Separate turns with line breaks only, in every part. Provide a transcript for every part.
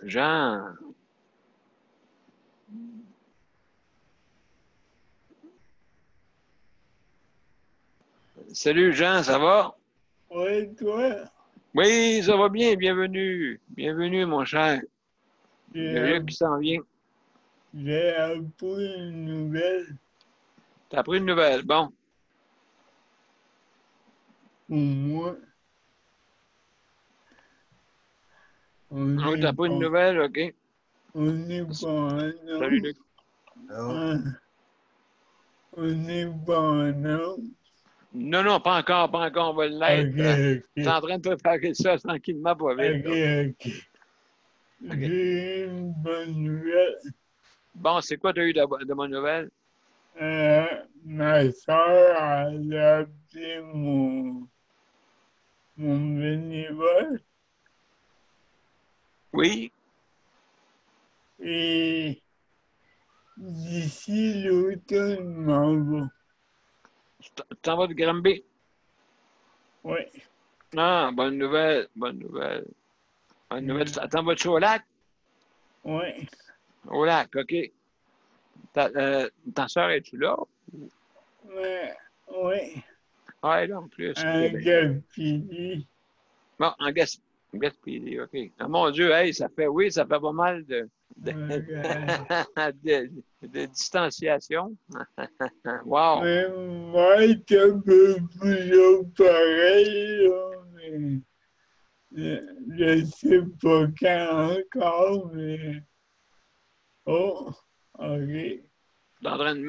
Jean. Salut Jean, ça va?
Oui, toi,
Oui, ça va bien, bienvenue. Bienvenue, mon cher. Il y a
j'ai
Luc qui s'en vient.
j'ai appris une nouvelle
T'as appris une nouvelle. Bon.
pour moi. On
Ah oui,
n'est
t'as appris une
pas,
nouvelle, OK.
on n'est pas un
Salut
homme.
Luc.
Hein, on n'est pas un homme.
Non, non, pas encore, pas encore, on va l'être.
Ok,
T'es en
ok,
train de préparer ça tranquillement, pas vite,
ok,
là.
ok.
OK.
J'ai une bonne nouvelle.
Bon, c'est quoi t'as eu de bonne nouvelle?
Ma soeur a appelé mon bénévole
Oui?
et d'ici l'automne, m'en va.
T'en vas de Granby?
Oui.
Ah, bonne nouvelle, bonne nouvelle. Bonne nouvelle. T'en vas-tu au lac?
Oui.
Au lac, OK. Ta soeur, es-tu là?
Ouais, oui.
Ah, elle est là en plus. OK,
Un
ben.
Gaspésie.
Bon, en Gaspésie, OK. Ah, mon Dieu, hey, oui, ça fait pas mal de,
Ouais.
de distanciation. Wow!
Mais moi, c'est un peu toujours pareil, là, mais je sais pas quand encore, mais oh, ok,
Je suis en train de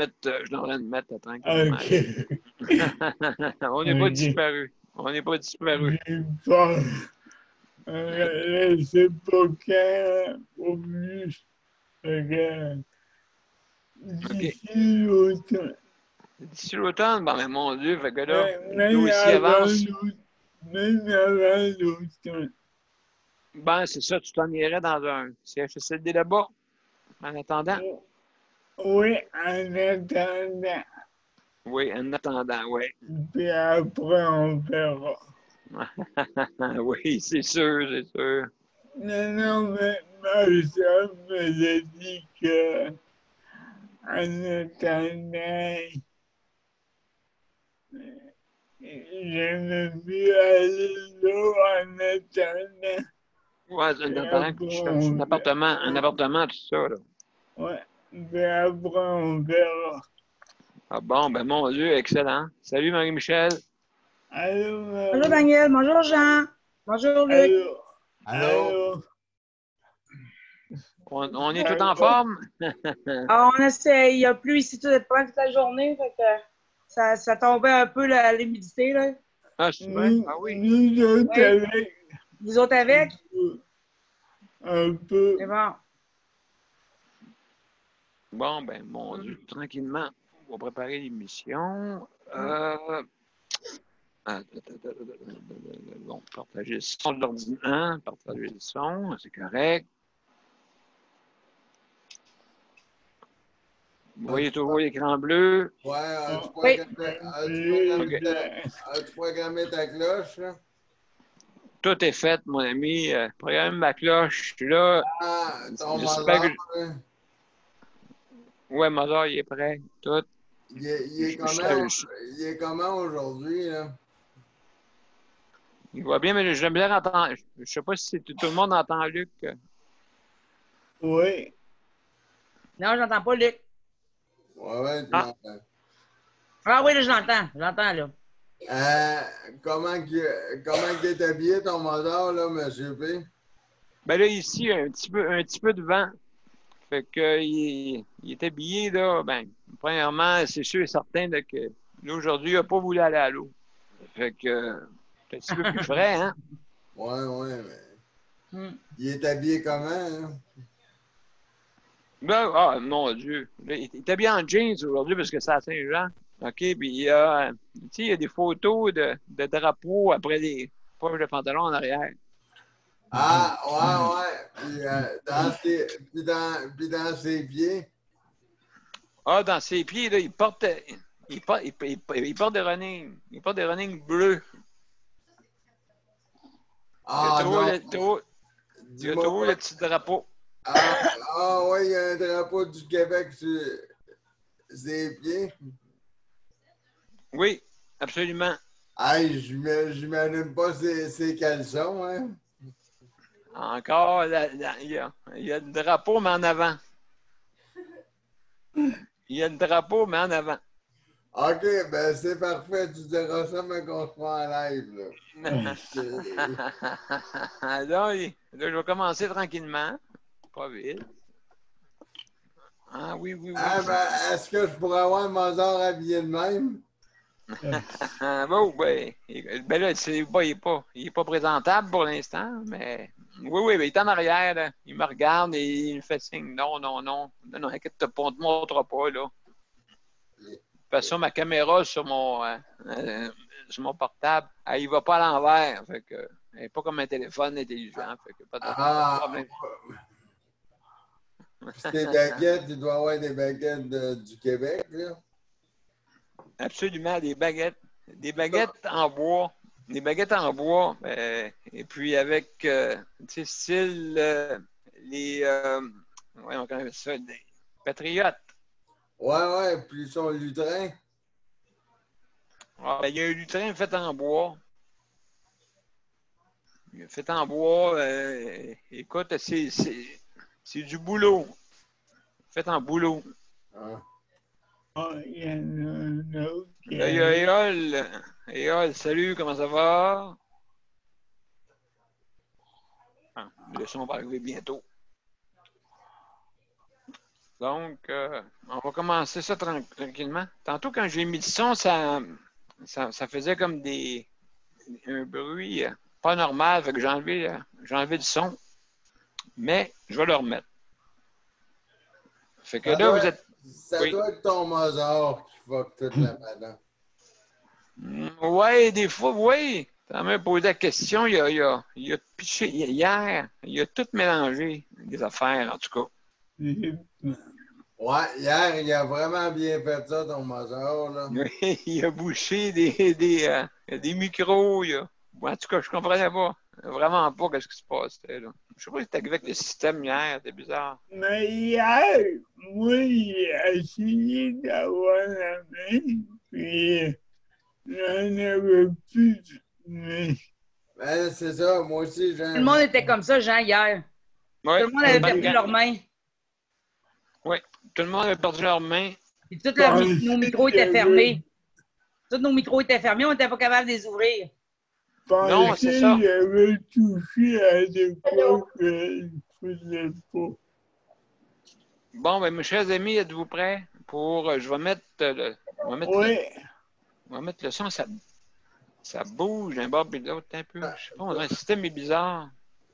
mettre tranquillement,
ok,
là. On n'est pas
ok.
disparu. On n'est pas disparu.
J'ai pas, je sais pas quand, au plus, ok.
OK.
D'ici l'automne.
D'ici l'automne, ben, mais mon Dieu, fait que là, le
Même
dossier
avant
avance.
l'automne. Même avant l'automne.
Ben, c'est ça, tu t'en irais dans un CHSLD là-bas, en attendant.
Oui, en attendant.
Oui, en attendant, oui.
Puis après, on verra.
Oui, c'est sûr, c'est sûr.
Non, non, mais ma soeur me l'a dit que en attendant, j'aimais mieux aller là en attendant.
Ouais, c'est en
Puis
attendant que
après,
tu cherches un appartement, tout ça, là.
ouais, puis après, on verra.
Ah bon, ben mon Dieu, excellent. Salut Marie-Michel.
Allô,
Bonjour
Marie.
Daniel, bonjour Jean, bonjour Luc.
Allô.
Allô?
Allô.
On est
Ça
tout en
va?
forme?
Alors, on essaie, il y a plu ici toute la journée, fait que ça tombait un peu l'humidité, là.
Ah, c'est vrai?
Nous,
Ah oui.
nous autres
Oui,
avec
vous autres avec?
un peu.
C'est bon.
Bon, ben mon Dieu, tranquillement, on va préparer l'émission. Bon, partager le son de l'ordinateur, partager le son, c'est correct. Vous voyez
As-tu
toujours l'écran bleu.
ouais,
Oui,
OK.
as-tu programmé ta cloche, là?
Tout est fait, mon ami. Programme ma cloche. Je suis là.
Ah, ton
J'espère que.
mother, là,
Ouais, Mother, il est prêt. Tout.
il est
Je-
comment,
je-
il est comment aujourd'hui, là?
il va bien, mais j'aime bien entendre. Je ne sais pas si tout le monde entend Luc.
Oui.
non, j'entends pas Luc.
Ouais, ouais, tu
Ah,
m'entends.
Ah oui, là, j'entends, là.
Comment qu'il est habillé, ton mother, là, monsieur P?
ben là, ici, un petit peu de vent. Fait que, il est habillé, là. Ben, premièrement, c'est sûr et certain là, que là, aujourd'hui, il n'a pas voulu aller à l'eau. Fait que, c'est un petit peu plus frais, hein?
Ouais, ouais, mais
Hmm.
il est habillé comment, hein?
Ben, ah, mon Dieu. Là, il est habillé en jeans aujourd'hui parce que c'est à Saint-Jean. OK, puis il y a, tu sais, il y a des photos de drapeaux après les poches de pantalon en arrière.
Ah, ouais, ouais. Puis, dans ses pieds.
Ah, dans ses pieds, là, il porte des running. Il porte des running bleus. Il y a
Ah, non.
trop, Il y a toujours le petit drapeau.
Ouais, il y a un drapeau du Québec sur ses pieds.
Oui, absolument.
Hey, j'imagine pas ses caleçons, hein?
Encore, il y a le drapeau, mais en avant. Il y a le drapeau, mais en avant.
OK, ben c'est parfait. Tu diras ça, mais qu'on se voit en live, là.
Là, je vais commencer tranquillement. Pas vite. Ah oui, oui, oui.
Ah, ben, est-ce que je pourrais avoir Mozart habillé de même?
Bon, ben là, il est pas présentable pour l'instant, mais oui, ben, il est en arrière, là. Il me regarde et il me fait signe. Non, inquiète-toi pas, on te montrera pas, là. De toute façon, ma caméra sur mon portable, il va pas à l'envers. Fait que, elle n'est pas comme un téléphone intelligent. Fait que pas de problème.
Puis tes baguettes, il doit y avoir des baguettes du Québec, là?
Absolument, des baguettes en bois. Des baguettes en bois. Et puis avec, tu sais, style, on connaît ça, des patriotes.
Ouais, puis son lutrin.
Ah, il y a un lutrin fait en bois. Fait en bois, écoute, c'est du boulot. Fait en boulot.
Il y en a un autre.
Là, il y a Éole. Éole, salut, comment ça va? Le son va arriver bientôt. Donc, on va commencer ça tranquillement. Tantôt, quand j'ai mis le son, ça faisait comme un bruit pas normal. Fait que j'ai enlevé le son. Mais je vais le remettre. Fait que là, vous êtes.
Ça doit être ton Mozart qui fuck toute la madame.
Oui, des fois, oui. Tu m'as posé la question, il a piché hier, il a tout mélangé, des affaires, en tout cas.
Ouais, hier, il a vraiment bien fait ça, ton Mozart, là.
Oui, il a bouché des micros. En tout cas, je comprenais pas. Vraiment pas ce qui se passait, là. Je sais pas si c'était avec le système hier, c'était bizarre.
Mais hier, moi, j'ai essayé d'avoir la main, puis j'en avais plus. Mais
Ben, c'est ça, moi aussi,
Tout le monde était comme ça, Jean, hier.
Ouais,
Tout le monde avait perdu leurs mains.
Oui, tout le monde avait perdu leurs mains.
Puis tous nos micros étaient fermés. Tous nos micros étaient fermés, on n'était pas capable de les ouvrir.
Non, c'est ça.
J'avais touché à des fois que je ne faisais pas.
Bon, ben, mes chers amis, êtes-vous prêts pour. Je vais mettre le son, ça bouge d'un bord et de l'autre un peu. Je sais pas, le système est bizarre.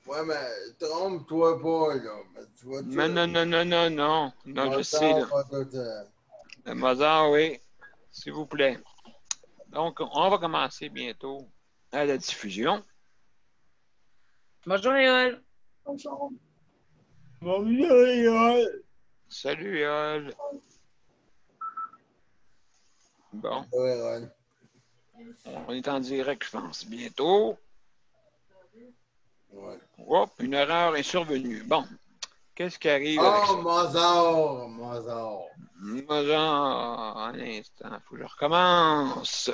Ouais, mais trompe-toi pas, là. Tu vois,
Non, je sais, là. Le Mozart, oui, s'il vous plaît. Donc, on va commencer bientôt à la diffusion.
Bonjour, Léol.
Bonjour, Léol.
Salut, Yol. Bon. On est en direct, je pense, bientôt.
Ouais.
Hop, une erreur est survenue. Bon, qu'est-ce qui arrive
avec
ça?
Mozart!
Mozart, un instant, faut que je recommence.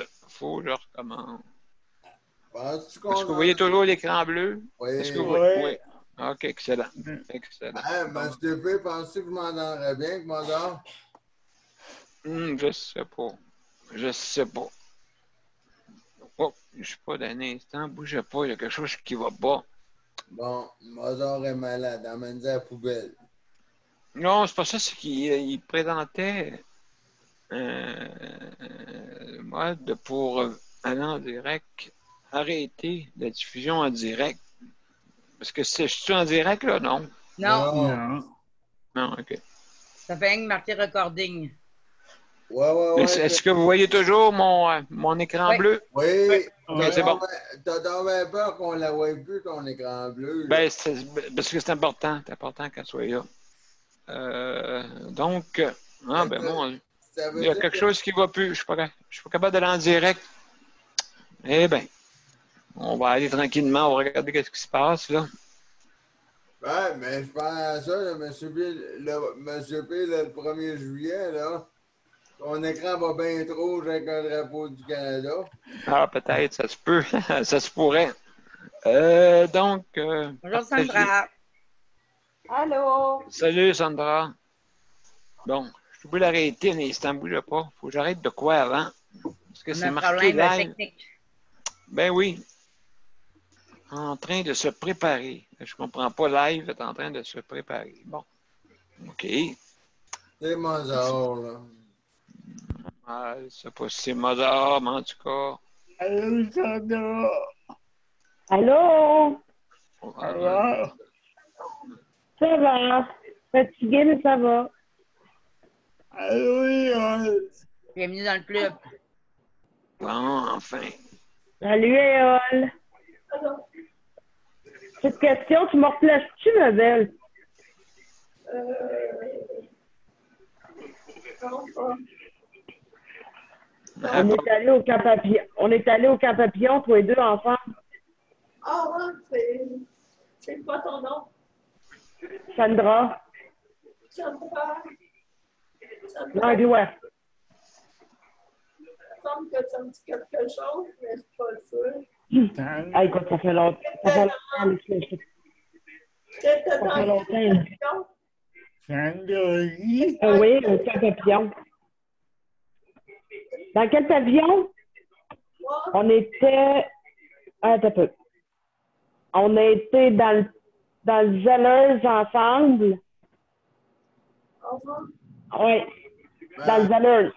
Est-ce que vous voyez toujours l'écran bleu?
Oui.
Est-ce que vous voyez? Oui. OK, excellent.
Ben, je te fais penser que je m'entendrais bien avec Mozart.
Je sais pas. Oh, je sais pas d'un instant, bougez pas, il y a quelque chose qui va pas.
Bon, Mozart est malade, emmène-le à la poubelle.
Non, c'est pas ça, c'est qu'il présentait un mode pour aller en direct, arrêter la diffusion en direct. Parce que je suis en direct, là, non?
Non.
Non, OK.
Ça fait marqué recording.
Ouais.
Est-ce que vous voyez toujours mon écran bleu?
Oui.
Okay, c'est bon.
T'as donc peur qu'on la voie plus, ton écran bleu.
Ben, parce que c'est important. C'est important qu'elle soit là. Donc, bon, il y a quelque chose qui ne va plus. Je ne suis pas capable d'aller en direct. Eh bien, on va aller tranquillement. On va regarder ce qui se passe, là.
Ouais, mais je pense à ça, là, Monsieur P, le 1er juillet, là, ton écran va bien être rouge avec un drapeau du Canada.
Ah, peut-être, ça se peut. Ça se pourrait. Donc,
Bonjour, Sandra.
Allô?
salut Sandra. Bon, je suis obligé d'arrêter un instant, bouge pas. Faut que j'arrête de quoi avant? Parce que
On a
c'est
un
marqué
problème
live.
technique.
Ben oui. En train de se préparer. Je comprends pas, live est en train de se préparer. Bon. OK.
C'est Mozart, là.
Ah, je sais pas si c'est Mozart, mais en tout cas.
Allô, Sandra?
Allô?
Alors,
Ça va? Fatigué, mais ça va.
allô, Léon?
Bienvenue dans le club.
Bon, enfin.
Salut, Éole. Cette question, tu me replaces-tu, ma belle? On est allé au Camp Papillon. On est allé au Camp Papillon, tous les deux ensemble.
Ah ouais, c'est quoi ton nom?
Sandra.
Sandra.
Non, elle dit ouais.
Il me semble que ça me dit quelque chose, mais je suis pas sûre.
Ah, écoute, ça fait longtemps. Ça fait longtemps.
J'étais
Ça
dans
fait longtemps.
Sandra qui?
Oui, au Camp Papillon. Dans quel pavillon?
moi.
On était. Ah, attends un peu. On a été dans le Zellers ensemble.
Enfin,
Oui, dans le Zellers.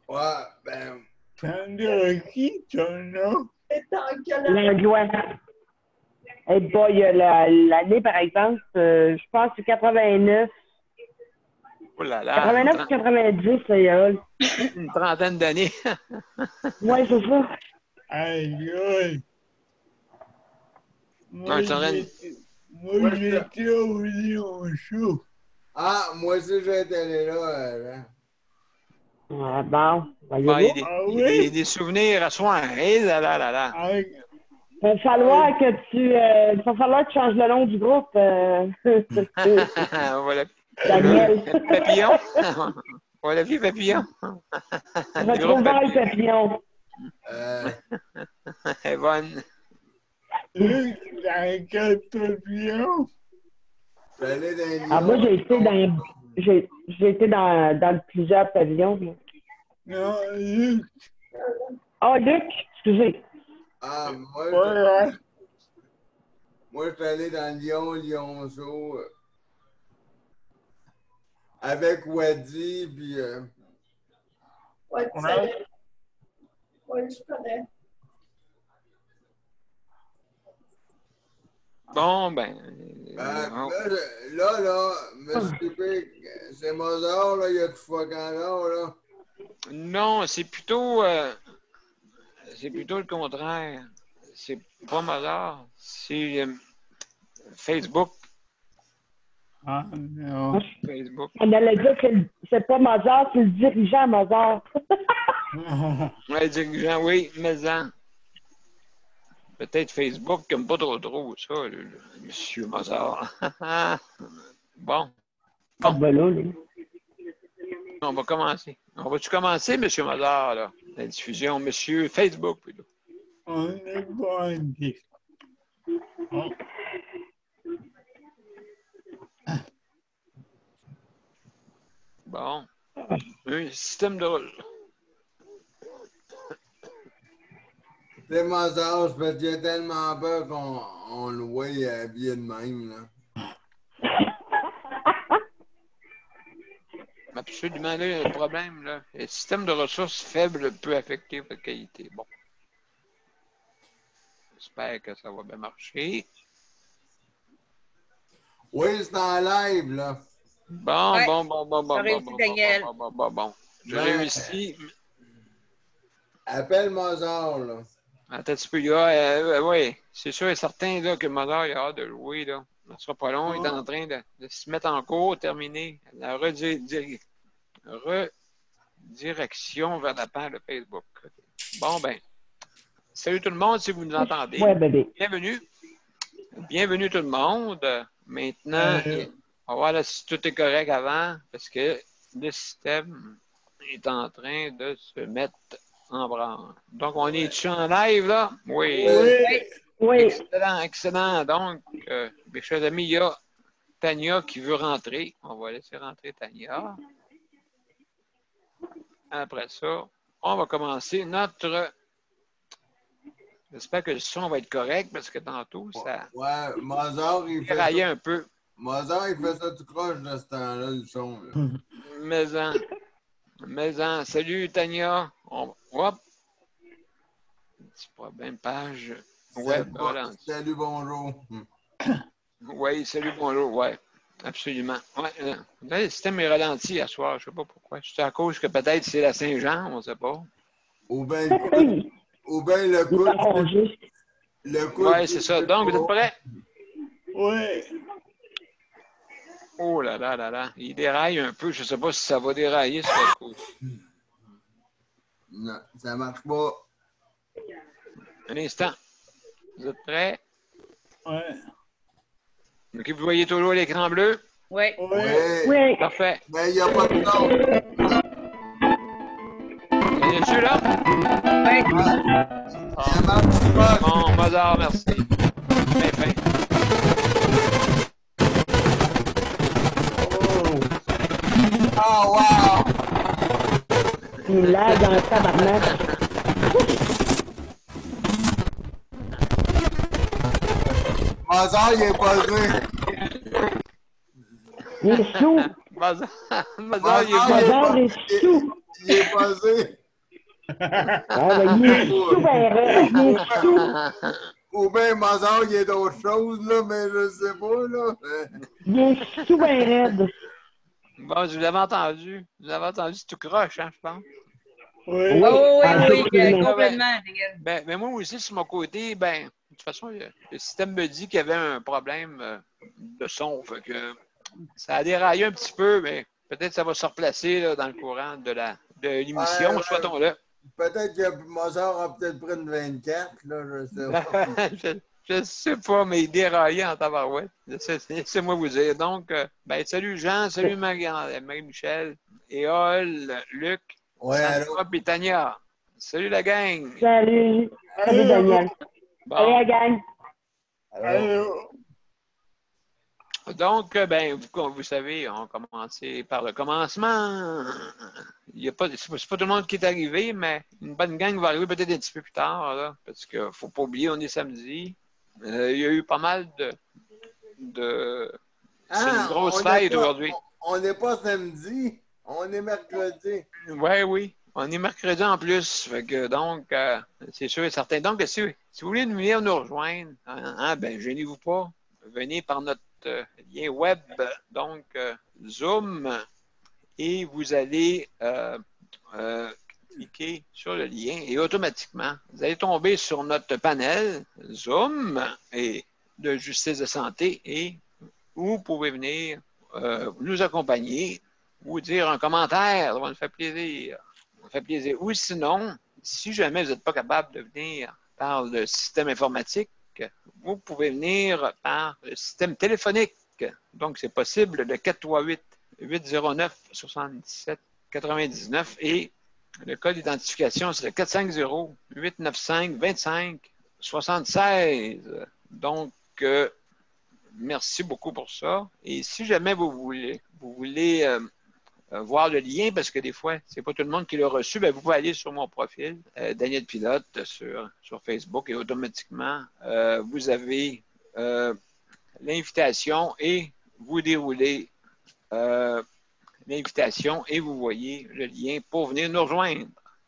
Ouais, ben,
Sandra qui, ton nom?
c'est dans quelle année?
L'Anglois. Et boy, l'année, par exemple, je pense que c'est 89.
Oh là là.
89 ou 90, ça y est.
Une trentaine d'années.
Oui, c'est ça.
Aïe, aïe.
Non, je suis en train de-
Moi, j'étais au Lion Show.
ah, moi aussi, j'ai été allé là.
Ah, bon,
Bon, il y a
voyez-vous.
des,
Ah
il y a
oui?
des souvenirs à soir. Eh là là là là.
Aïe,
Il va falloir que il va falloir que tu changes le nom du groupe,
Voilà.
Daniel.
Papillon. Voilà, vie papillon. Le groupe
Retrouvailles
papillon.
papillon.
Elle est bonne.
Luc, dans quel pavillon?
Je suis allé dans les
Ah, moi,
Lions.
j'ai été dans plusieurs pavillons. Moi.
Non, Luc.
Oh, Luc, excusez.
Ah,
Voilà.
moi, je suis allé dans Lyon-Show avec Wadi, puis
Ouais, tu sais. Oui, je connais.
Bon, ben.
là, Monsieur P, c'est Mozart, là, il y a tout fois quand là.
Non, c'est plutôt le contraire. C'est pas Mozart, c'est Facebook.
Ah, non.
Facebook.
On allait dire que c'est pas Mozart, c'est le dirigeant Mozart.
Ouais, dirigeant, oui, mais en. Peut-être Facebook qui n'aime pas trop ça, Monsieur Mozart. Bon,
Ah, ben là, lui.
on va commencer. On va-tu commencer, Monsieur Mozart, là? La diffusion, Monsieur Facebook, plutôt.
On est bandit. Oh,
Bon. Un système de rôle.
C'est Mozart, c'est parce qu'il y a tellement peur qu'on le voit habillé de même, là.
Absolument, là, le problème, là. Le système de ressources faible peut affecter votre qualité. Bon. J'espère que ça va bien marcher.
Oui, c'est en live, là.
Bon,
Ouais.
bon.
T'as réussi, Daniel.
Bon. J'ai
Ben,
réussi.
Appelle Mozart, là.
Attends un petit peu, oui, c'est sûr et certain là, que Mozart il a hâte de jouer. Là. Ça ne sera pas long. Il est en train de se mettre en cours, terminer la redirection vers la page de Facebook. Bon, ben, salut tout le monde si vous nous entendez.
Ouais, bébé.
Bienvenue. bienvenue tout le monde. Maintenant, on va voir là, si tout est correct avant, parce que le système est en train de se mettre en branle. Donc, on est-tu en live, là? Oui.
Oui.
Excellent, excellent. Donc, mes chers amis, il y a Tania qui veut rentrer. On va laisser rentrer Tania. Après ça, on va commencer notre... J'espère que le son va être correct parce que tantôt, ça
Ouais, Mozart, il fait
déraillait
ça.
un peu.
Mozart, il fait ça tout croche de ce temps-là, le son. Là.
Mais salut Tania. Hop. Petit problème, page web.
Salut, bonjour.
Oui, salut, bonjour. Oui, absolument. Ouais, le système est ralenti à soir. Je ne sais pas pourquoi. C'est à cause que peut-être c'est la Saint-Jean, on ne sait pas.
Ou bien le coup.
Oui, c'est ça. Donc, vous êtes prêts?
Oui.
Oh là là là là. Il déraille un peu. Je ne sais pas si ça va dérailler sur le coup.
Non, ça marche pas.
Un instant. Vous êtes prêts?
Oui.
Donc, vous voyez toujours l'écran bleu?
Oui.
Oui.
Parfait.
Mais il n'y a pas de son.
Y en a-tu là?
Oui.
Ça marche pas.
Bon, Mozart, merci. Bien fin.
Oh, wow!
Il lag dans le tabarnak.
Mozart, il est posé.
Il est sous.
Mozart,
Mozart,
il est
Mozart est sous.
Il est posé.
Ah, ben, il est sous, ben, raide. Il est sous.
Ou bien Mozart, il est d'autres choses, là, mais je sais pas, là.
Il est sous, ben, raide.
Bon, je vous l'avais entendu. Vous l'avez entendu, c'est tout croche, hein, je pense.
Oui.
Oh, oui,
Ah,
oui,
absolument.
complètement.
Ben, moi aussi, sur mon côté, ben, de toute façon, le système me dit qu'il y avait un problème de son. Fait que ça a déraillé un petit peu, mais peut-être que ça va se replacer là, dans le courant de l'émission, souhaitons-le.
Peut-être que Mozart a peut-être pris une 24, là, je sais pas.
Je sais pas, mais il déraillait en tabarouette. Laissez-moi vous dire. Donc, ben, salut Jean, salut Marie-Michel, Éole, Luc, Sandra et Tania. Salut la gang.
Salut. Salut, Daniel.
Bon.
Salut, la gang.
Allô?
Donc, ben, vous savez, on a commencé par le commencement. Il y a pas, c'est pas tout le monde qui est arrivé, mais une bonne gang va arriver peut-être un petit peu plus tard, là, parce qu'il ne faut pas oublier, on est samedi. Il y a eu pas mal de... C'est une grosse fête aujourd'hui.
On n'est pas samedi, on est mercredi.
Oui. On est mercredi en plus. Fait que, donc, c'est sûr et certain. Donc, si vous voulez venir nous rejoindre, ben, gênez-vous pas. Venez par notre lien web, donc Zoom, et vous allez cliquer sur le lien et automatiquement, vous allez tomber sur notre panel Zoom et de justice de santé et vous pouvez venir nous accompagner ou dire un commentaire, ça va nous faire plaisir. Ça nous fait plaisir. Ou sinon, si jamais vous n'êtes pas capable de venir par le système informatique, vous pouvez venir par le système téléphonique. Donc, c'est possible de 438-809-77-99 et le code d'identification, c'est le 450-895-25-76. Donc, merci beaucoup pour ça. Et si jamais vous voulez voir le lien, parce que des fois, c'est pas tout le monde qui l'a reçu, bien, vous pouvez aller sur mon profil, Daniel Pilote, sur Facebook, et automatiquement, vous avez l'invitation et vous déroulez l'invitation et vous voyez le lien pour venir nous rejoindre.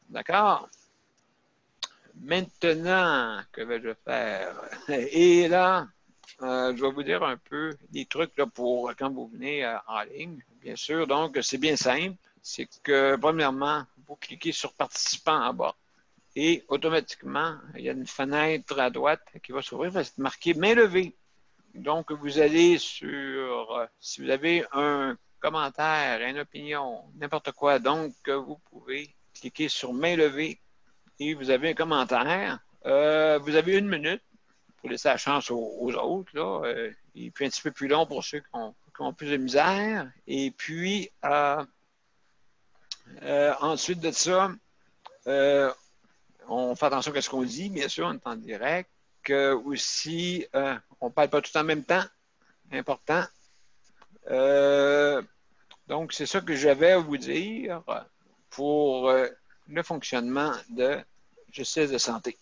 D'accord? Maintenant, que vais-je faire? Et là, je vais vous dire un peu des trucs là, pour quand vous venez en ligne, bien sûr. Donc, c'est bien simple. C'est que, premièrement, vous cliquez sur « Participants » en bas. Et automatiquement, il y a une fenêtre à droite qui va s'ouvrir, va être marquée « Main levée ». Donc, vous allez sur, si vous avez un commentaire, une opinion, n'importe quoi, donc vous pouvez cliquer sur main levée et vous avez un commentaire. Vous avez 1 minute pour laisser la chance aux autres. Là. Et puis un petit peu plus long pour ceux qui ont plus de misère. Et puis, ensuite de ça, on fait attention à ce qu'on dit, bien sûr, on est en direct. Aussi, on ne parle pas tout en même temps. Important. Donc, c'est ça que j'avais à vous dire pour le fonctionnement de justice de santé.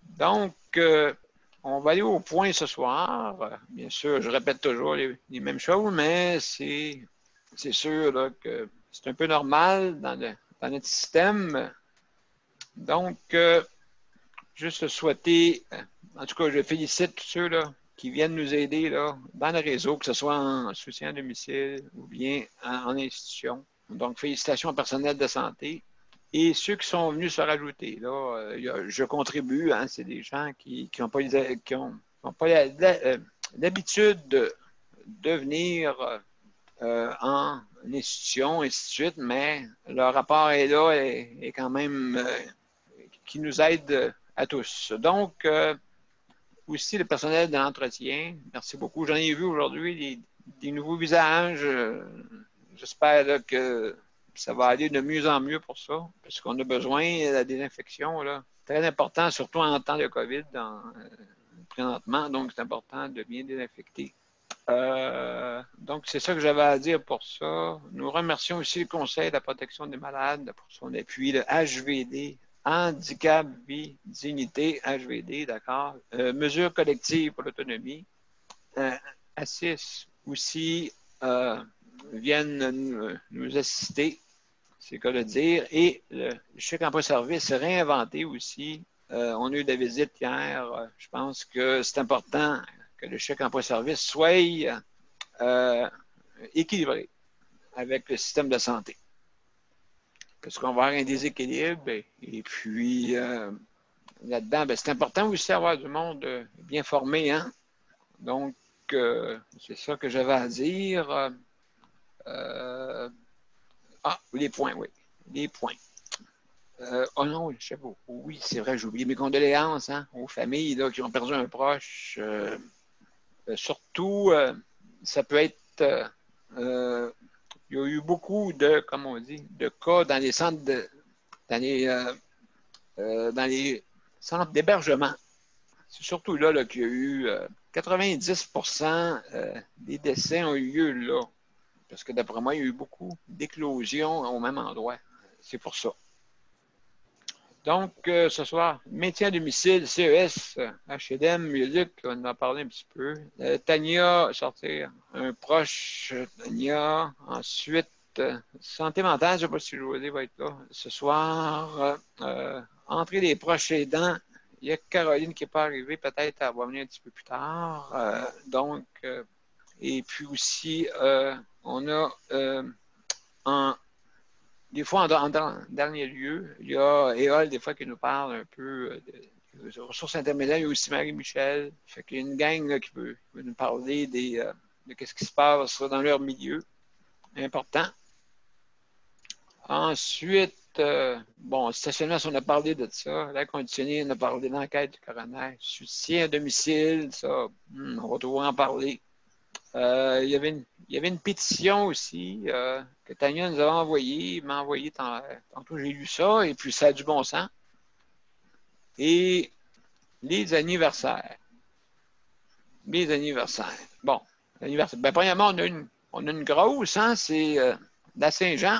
Donc, on va aller au point ce soir. Bien sûr, je répète toujours les mêmes choses, mais c'est sûr là, que c'est un peu normal dans notre système. Donc, juste souhaiter, en tout cas, je félicite tous ceux là, qui viennent nous aider là, dans le réseau, que ce soit en soutien à domicile ou bien en institution. Donc, félicitations au personnel de santé. Et ceux qui sont venus se rajouter, là, je contribue, hein, c'est des gens qui n'ont pas, l'habitude de venir en institution, et ainsi de suite, mais leur rapport est là et quand même qui nous aide à tous. Donc, aussi le personnel de l'entretien, merci beaucoup. J'en ai vu aujourd'hui des nouveaux visages. J'espère là, que ça va aller de mieux en mieux pour ça, parce qu'on a besoin de la désinfection, là. Très important, surtout en temps de COVID présentement, donc c'est important de bien désinfecter. Donc, c'est ça que j'avais à dire pour ça. Nous remercions aussi le Conseil de la protection des malades pour son appui, le HVD, Handicap, Vie, Dignité, HVD, d'accord. Mesures collectives pour l'autonomie. ASSIS aussi viennent nous assister, c'est le cas de dire. Et le chèque emploi-service réinventé aussi. On a eu des visites hier. Je pense que c'est important que le chèque emploi-service soit équilibré avec le système de santé. Parce qu'on va avoir un déséquilibre. Et puis, là-dedans, c'est important aussi d'avoir du monde bien formé. Hein? Donc, c'est ça que j'avais à dire. Les points, oui. Les points. Oh non, je sais pas. Oui, c'est vrai, j'ai oublié mes condoléances aux familles là, qui ont perdu un proche. Surtout, ça peut être... il y a eu beaucoup de, comme on dit, de cas dans les centres dans les centres d'hébergement. C'est surtout là qu'il y a eu 90% des décès ont eu lieu là. Parce que d'après moi, il y a eu beaucoup d'éclosions au même endroit. C'est pour ça. Donc, ce soir, maintien à domicile, CES, HLM, Luc, on en a parlé un petit peu. Tania, sortir un proche, Tania. Ensuite, santé mentale, je ne sais pas si José va être là. Ce soir, entrée des proches aidants. Il y a Caroline qui n'est pas arrivée, peut-être elle va venir un petit peu plus tard. Et puis aussi, on a des fois, en dernier lieu, il y a Éole, des fois, qui nous parle un peu de ressources intermédiaires. Il y a aussi Marie-Michel. Fait qu'il y a une gang là, qui peut nous parler de ce qui se passe dans leur milieu. Important. Ensuite, stationnement, on a parlé de ça. L'air conditionné, on a parlé de l'enquête du coroner. Soutien à domicile, ça, on va toujours en parler. Il y avait une pétition aussi que Tania nous avait envoyée. Il m'a envoyé tantôt, j'ai lu ça, et puis ça a du bon sens. Et les anniversaires. Les anniversaires. Bon, l'anniversaire. Premièrement, on a une grosse, hein, c'est la Saint-Jean.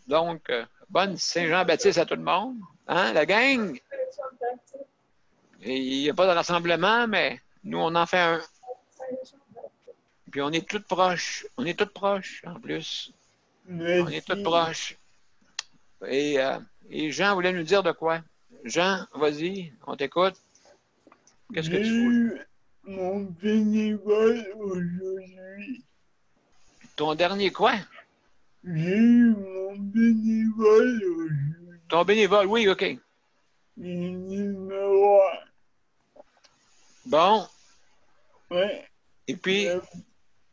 Donc, bonne Saint-Jean-Baptiste à tout le monde. Hein, la gang? Et il n'y a pas de rassemblement, mais nous, on en fait un. Puis on est toutes proches. On est toutes proches, en plus.
Merci.
On est toutes proches. Et Jean voulait nous dire de quoi? Jean, vas-y, on t'écoute. Qu'est-ce que tu veux?
J'ai eu mon bénévole aujourd'hui.
Ton dernier quoi?
J'ai eu mon bénévole aujourd'hui.
Ton bénévole, oui, OK.
Il numéro 1.
Bon.
Ouais.
Et puis...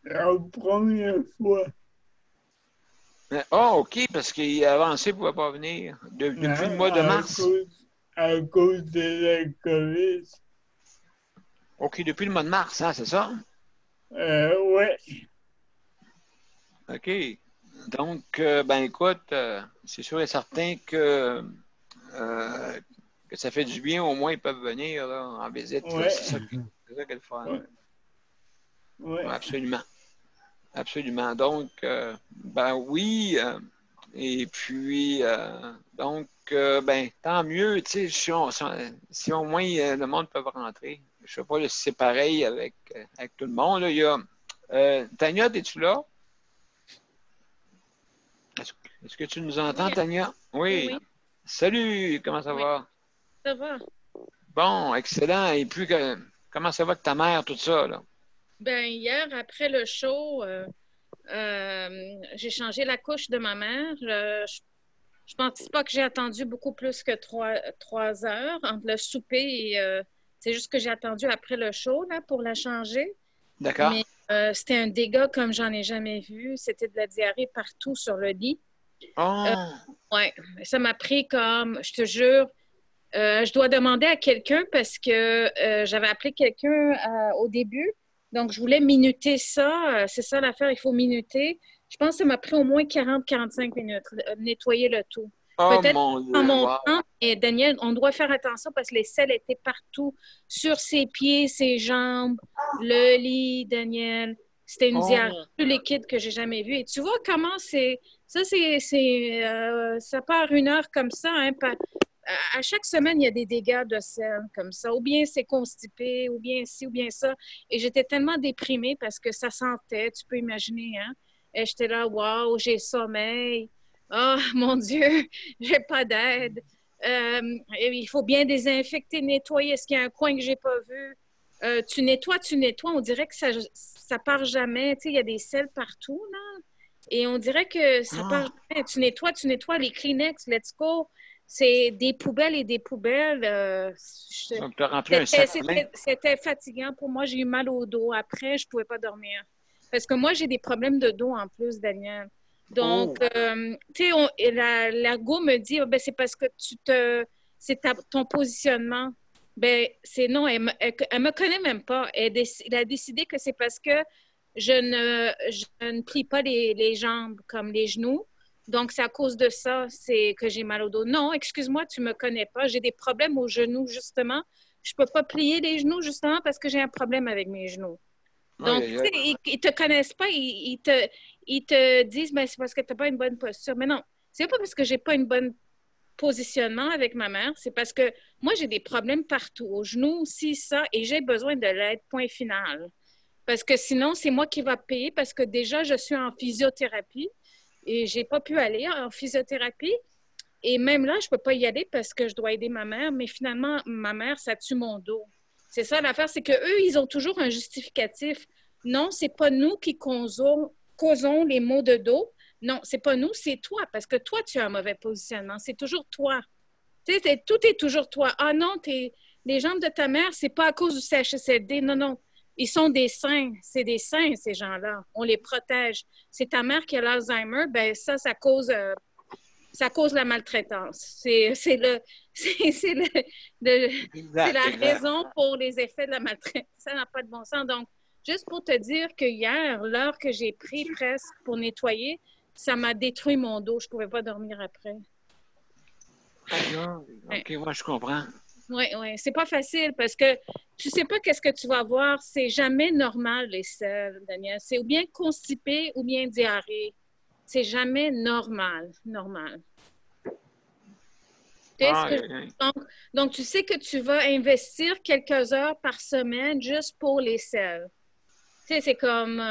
La première fois.
OK, parce qu'il a avancé, il ne pouvait pas venir depuis le mois de mars.
À cause de la COVID.
OK, depuis le mois de mars, hein, c'est ça?
Ouais.
OK. Donc, ben écoute, c'est sûr et certain que ça fait du bien, au moins ils peuvent venir là, en visite. Là.
Ouais.
C'est ça qui est le fun.
Ouais. Ouais.
Ouais, absolument. Absolument. Donc, ben oui. Et puis, donc, ben, tant mieux, tu sais, si au moins le monde peut rentrer. Je sais pas si c'est pareil avec tout le monde. Là. Il y a, Tania, es-tu là? Est-ce que tu nous entends,
Oui.
Tania? Oui.
Oui.
Salut, comment ça
Oui.
va?
Ça va.
Bon, excellent. Et puis, comment ça va avec ta mère, tout ça, là?
Ben, hier, après le show, j'ai changé la couche de ma mère. Je pense pas que j'ai attendu beaucoup plus que 3 heures entre le souper et c'est juste que j'ai attendu après le show là, pour la changer.
D'accord.
Mais c'était un dégât comme j'en ai jamais vu. C'était de la diarrhée partout sur le lit.
Oh,
Ouais, ça m'a pris comme, je te jure, je dois demander à quelqu'un parce que j'avais appelé quelqu'un au début. Donc, je voulais minuter ça. C'est ça l'affaire, il faut minuter. Je pense que ça m'a pris au moins 40-45 minutes, nettoyer le tout.
oh
Peut-être
mon
en
Dieu,
mon
wow.
temps, et Daniel, on doit faire attention parce que les selles étaient partout, sur ses pieds, ses jambes, le lit, Daniel. C'était une diarrhée plus liquide que j'ai jamais vue. Et tu vois comment c'est... Ça, ça part une heure comme ça, hein, à chaque semaine, il y a des dégâts de sel comme ça. Ou bien c'est constipé, ou bien ci, ou bien ça. Et j'étais tellement déprimée parce que ça sentait, tu peux imaginer, hein? Et j'étais là, waouh, j'ai sommeil. Oh, mon Dieu, j'ai pas d'aide. Il faut bien désinfecter, nettoyer. Est-ce qu'il y a un coin que j'ai pas vu? Tu nettoies. On dirait que ça part jamais. Tu sais, il y a des sels partout, là. Et on dirait que ça part jamais. Tu nettoies les Kleenex, let's go. C'est des poubelles et des poubelles.
Donc, tu as rempli un sac plein.
C'était fatigant pour moi. J'ai eu mal au dos. Après, je ne pouvais pas dormir. Parce que moi, j'ai des problèmes de dos en plus, Daniel. Donc, tu sais, la go me dit, ben, c'est parce que c'est ton positionnement. Ben, c'est non, elle me connaît même pas. Elle a décidé que c'est parce que je ne plie pas les jambes comme les genoux. Donc, c'est à cause de ça c'est que j'ai mal au dos. Non, excuse-moi, tu me connais pas. J'ai des problèmes aux genoux, justement. Je peux pas plier les genoux, justement, parce que j'ai un problème avec mes genoux. Donc, tu sais, ils te connaissent pas. Ils te disent, ben, c'est parce que tu n'as pas une bonne posture. Mais non, c'est pas parce que j'ai pas une bonne positionnement avec ma mère. C'est parce que moi, j'ai des problèmes partout. Aux genoux, ci, ça, et j'ai besoin de l'aide, point final. Parce que sinon, c'est moi qui va payer parce que déjà, je suis en physiothérapie et j'ai pas pu aller en physiothérapie. Et même là, je peux pas y aller parce que je dois aider ma mère. Mais finalement, ma mère, ça tue mon dos. C'est ça l'affaire, c'est qu'eux, ils ont toujours un justificatif. Non, c'est pas nous qui causons les maux de dos. Non, c'est pas nous, c'est toi. Parce que toi, tu as un mauvais positionnement. C'est toujours toi. Tu sais, tout est toujours toi. Ah non, les jambes de ta mère, c'est pas à cause du CHSLD. Non, non. Ils sont des saints. C'est des saints, ces gens-là. On les protège. C'est ta mère qui a l'Alzheimer, ben ça cause la maltraitance. C'est la raison pour les effets de la maltraitance. Ça n'a pas de bon sens. Donc, juste pour te dire que hier, l'heure que j'ai pris presque pour nettoyer, ça m'a détruit mon dos. Je ne pouvais pas dormir après.
OK, moi, je comprends.
Oui. C'est pas facile parce que tu sais pas qu'est-ce que tu vas voir. C'est jamais normal, les selles, Daniel. C'est ou bien constipé ou bien diarrhée. C'est jamais normal. Donc, tu sais que tu vas investir quelques heures par semaine juste pour les selles. Tu sais, c'est comme,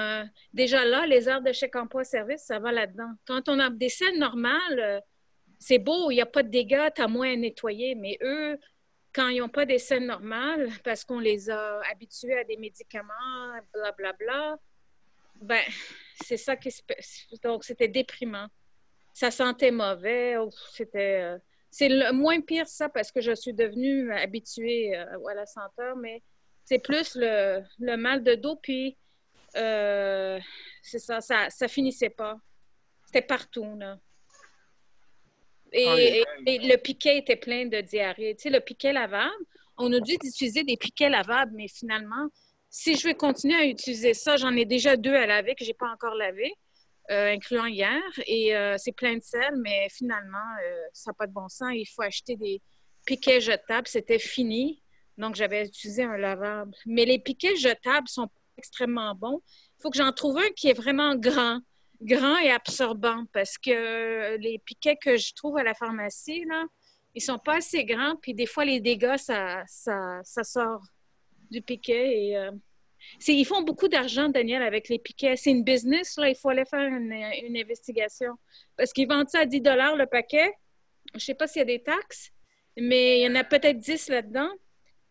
déjà là, les heures de chèque emploi-service, ça va là-dedans. Quand on a des selles normales, c'est beau, il n'y a pas de dégâts, tu as moins à nettoyer, mais eux, quand ils n'ont pas des selles normales, parce qu'on les a habitués à des médicaments, blablabla, ben, c'est ça qui se passe. Donc, c'était déprimant. Ça sentait mauvais. C'est le moins pire, ça, parce que je suis devenue habituée à la senteur, mais c'est plus le mal de dos, puis c'est ça finissait pas. C'était partout, là. Et le piquet était plein de diarrhée. Tu sais, le piquet lavable, on nous dit d'utiliser des piquets lavables, mais finalement, si je veux continuer à utiliser ça, j'en ai déjà 2 à laver que je n'ai pas encore lavé, incluant hier, et c'est plein de sel, mais finalement, ça n'a pas de bon sens. Il faut acheter des piquets jetables. C'était fini, donc j'avais utilisé un lavable. Mais les piquets jetables sont extrêmement bons. Il faut que j'en trouve un qui est vraiment grand et absorbant, parce que les piquets que je trouve à la pharmacie, là, ils sont pas assez grands, puis des fois, les dégâts, ça sort du piquet. Et, ils font beaucoup d'argent, Daniel, avec les piquets. C'est une business, là. Il faut aller faire une investigation. Parce qu'ils vendent ça à 10 $ le paquet. Je sais pas s'il y a des taxes, mais il y en a peut-être 10 là-dedans.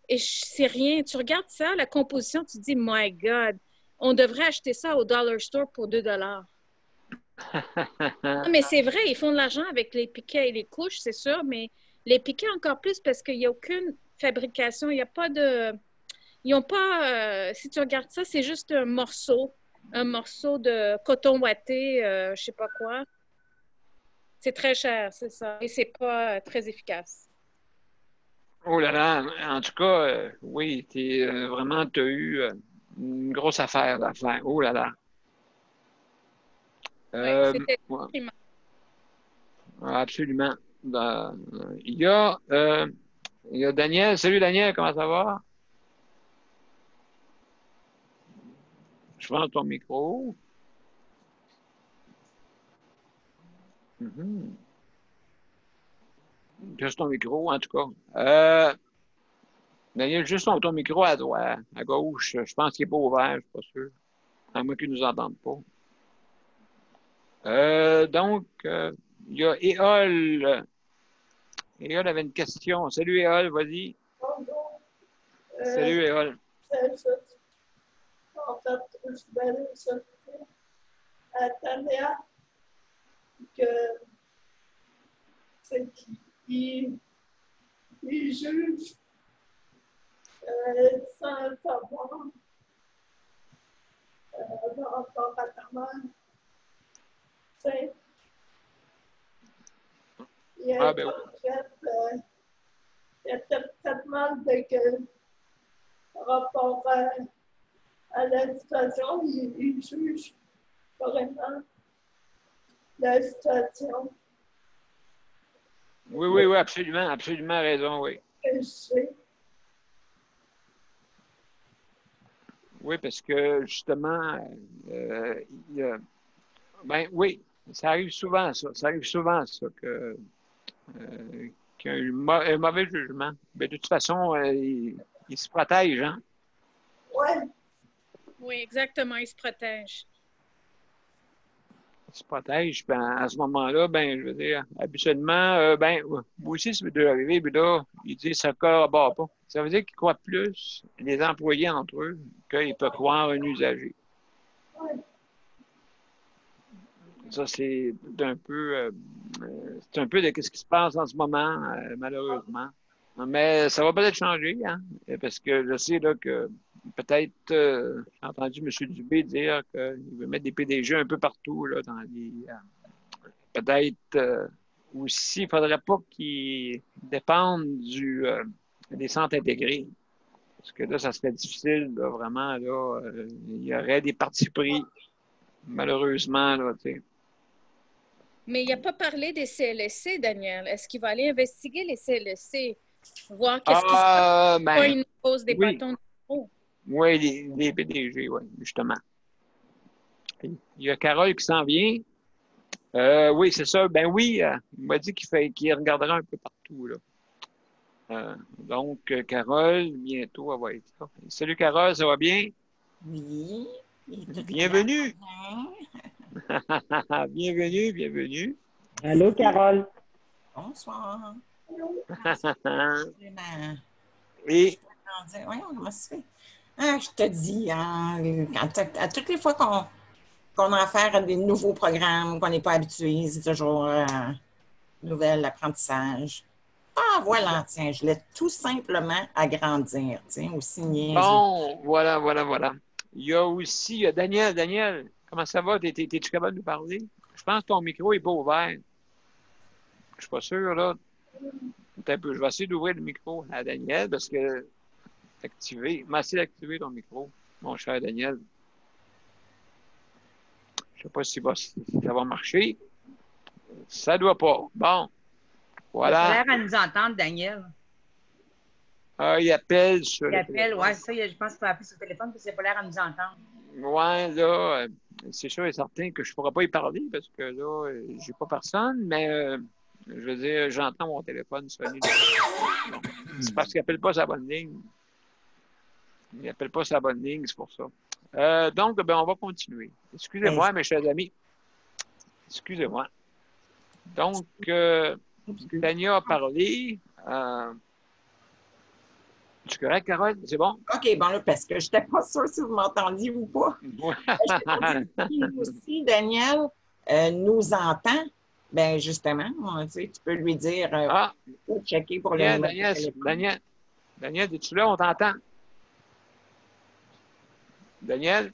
Et c'est rien. Tu regardes ça, la composition, tu te dis, my God, on devrait acheter ça au Dollar Store pour 2 $. Non, mais c'est vrai, ils font de l'argent avec les piquets et les couches, c'est sûr, mais les piquets encore plus parce qu'il n'y a aucune fabrication, il n'y a pas de... Ils n'ont pas... si tu regardes ça, c'est juste un morceau de coton ouaté, je ne sais pas quoi. C'est très cher, c'est ça, et c'est pas très efficace.
Oh là là, en tout cas, oui, tu as eu une grosse affaire à faire. Oh là là.
C'était
Ouais,
déprimant.
absolument. Il y a Daniel. Salut Daniel, comment ça va? Je prends ton micro. Juste ton micro, en tout cas. Daniel, juste ton micro à droite, à gauche. Je pense qu'il n'est pas ouvert, je ne suis pas sûr. À moins qu'il ne nous entende pas. Donc, il y a Éole. Éole avait une question. Salut Éole, vas-y.
Bonjour.
Salut Éole.
C'est ça. En fait, je vais aller sortir à Tania que c'est qu'il juge sans le savoir par rapport à ta mère. C'est il y a
Ben oui.
il y a traitement de que par rapport à la situation, il juge vraiment la situation
Oui, absolument, absolument raison, oui.
que je sais.
Oui, parce que justement, ben oui, ça arrive souvent, ça. Ça arrive souvent, ça, qu'il y a un mauvais jugement. Mais de toute façon, il se protège, hein?
Ouais,
Oui, exactement, ils se protègent.
Il se protège. Ben, à ce moment-là, ben, je veux dire, habituellement, ben, moi aussi, ça m'est arrivé, puis là, il dit ça ne corrobore pas. Ça veut dire qu'ils croient plus les employés entre eux qu'ils peuvent croire un usager.
ouais.
Ça, c'est un peu de ce qui se passe en ce moment, malheureusement. Mais ça va peut-être changer, hein? Parce que je sais là, que peut-être, j'ai entendu M. Dubé dire qu'il veut mettre des PDG un peu partout là, dans les. Peut-être aussi, il ne faudrait pas qu'ils dépendent des centres intégrés. Parce que là, ça serait difficile, là, vraiment. Là, il y aurait des partis pris, malheureusement. Là, tu sais.
Mais il n'a pas parlé des CLSC, Daniel. Est-ce qu'il va aller investiguer les CLSC? Voir qu'est-ce qui se passe?
Ben,
Pas une pose des
oui.
bâtons de roue.
Oui, les PDG, oui, justement. Il y a Carole qui s'en vient. Oui, c'est ça. Ben oui, il m'a dit qu'il regardera un peu partout, là. Donc, Carole, bientôt, elle va être là. Salut, Carole, ça va bien?
Oui.
Bienvenue. Bienvenue.
Allô, Carole?
Bonsoir.
Et
Voyons, comment ça se fait? Ah, je te dis, hein, à toutes les fois qu'on a affaire à des nouveaux programmes qu'on n'est pas habitué, c'est toujours nouvel apprentissage. Ah, voilà, tiens, je voulais tout simplement agrandir, tiens, aussi niaiseux.
bon, voilà. Il y a Daniel. Daniel, comment ça va? T'es-tu capable de nous parler? Je pense que ton micro n'est pas ouvert. Je suis pas sûr, là. un peu. Je vais essayer d'ouvrir le micro à Daniel parce que activé. Merci d'activer ton micro, mon cher Daniel. Je ne sais pas si ça va marcher. Ça ne doit pas. Bon. Voilà.
Il a l'air à nous entendre, Daniel.
Il appelle sur
Il
le
appelle,
téléphone.
ouais, ça, je pense qu'il va appeler sur le téléphone parce qu'il n'a pas l'air à nous entendre.
Ouais, là, c'est sûr et certain que je ne pourrais pas y parler parce que là, j'ai pas personne, mais je veux dire, j'entends mon téléphone sonner. Bon. C'est parce qu'il n'appelle pas sa bonne ligne. Il n'appelle pas sa bonne ligne, c'est pour ça. Donc, ben, on va continuer. Excusez-moi, mes chers amis. Excusez-moi. Donc, Tania a parlé. Tu es correct, Carole? C'est bon?
OK, bon, là, parce que je n'étais pas sûre si vous m'entendiez ou pas. Si aussi, Daniel nous entend, bien, justement, tu sais, tu peux lui dire ou checker pour le numéro de téléphone.
Daniel, es-tu là? On t'entend. Daniel?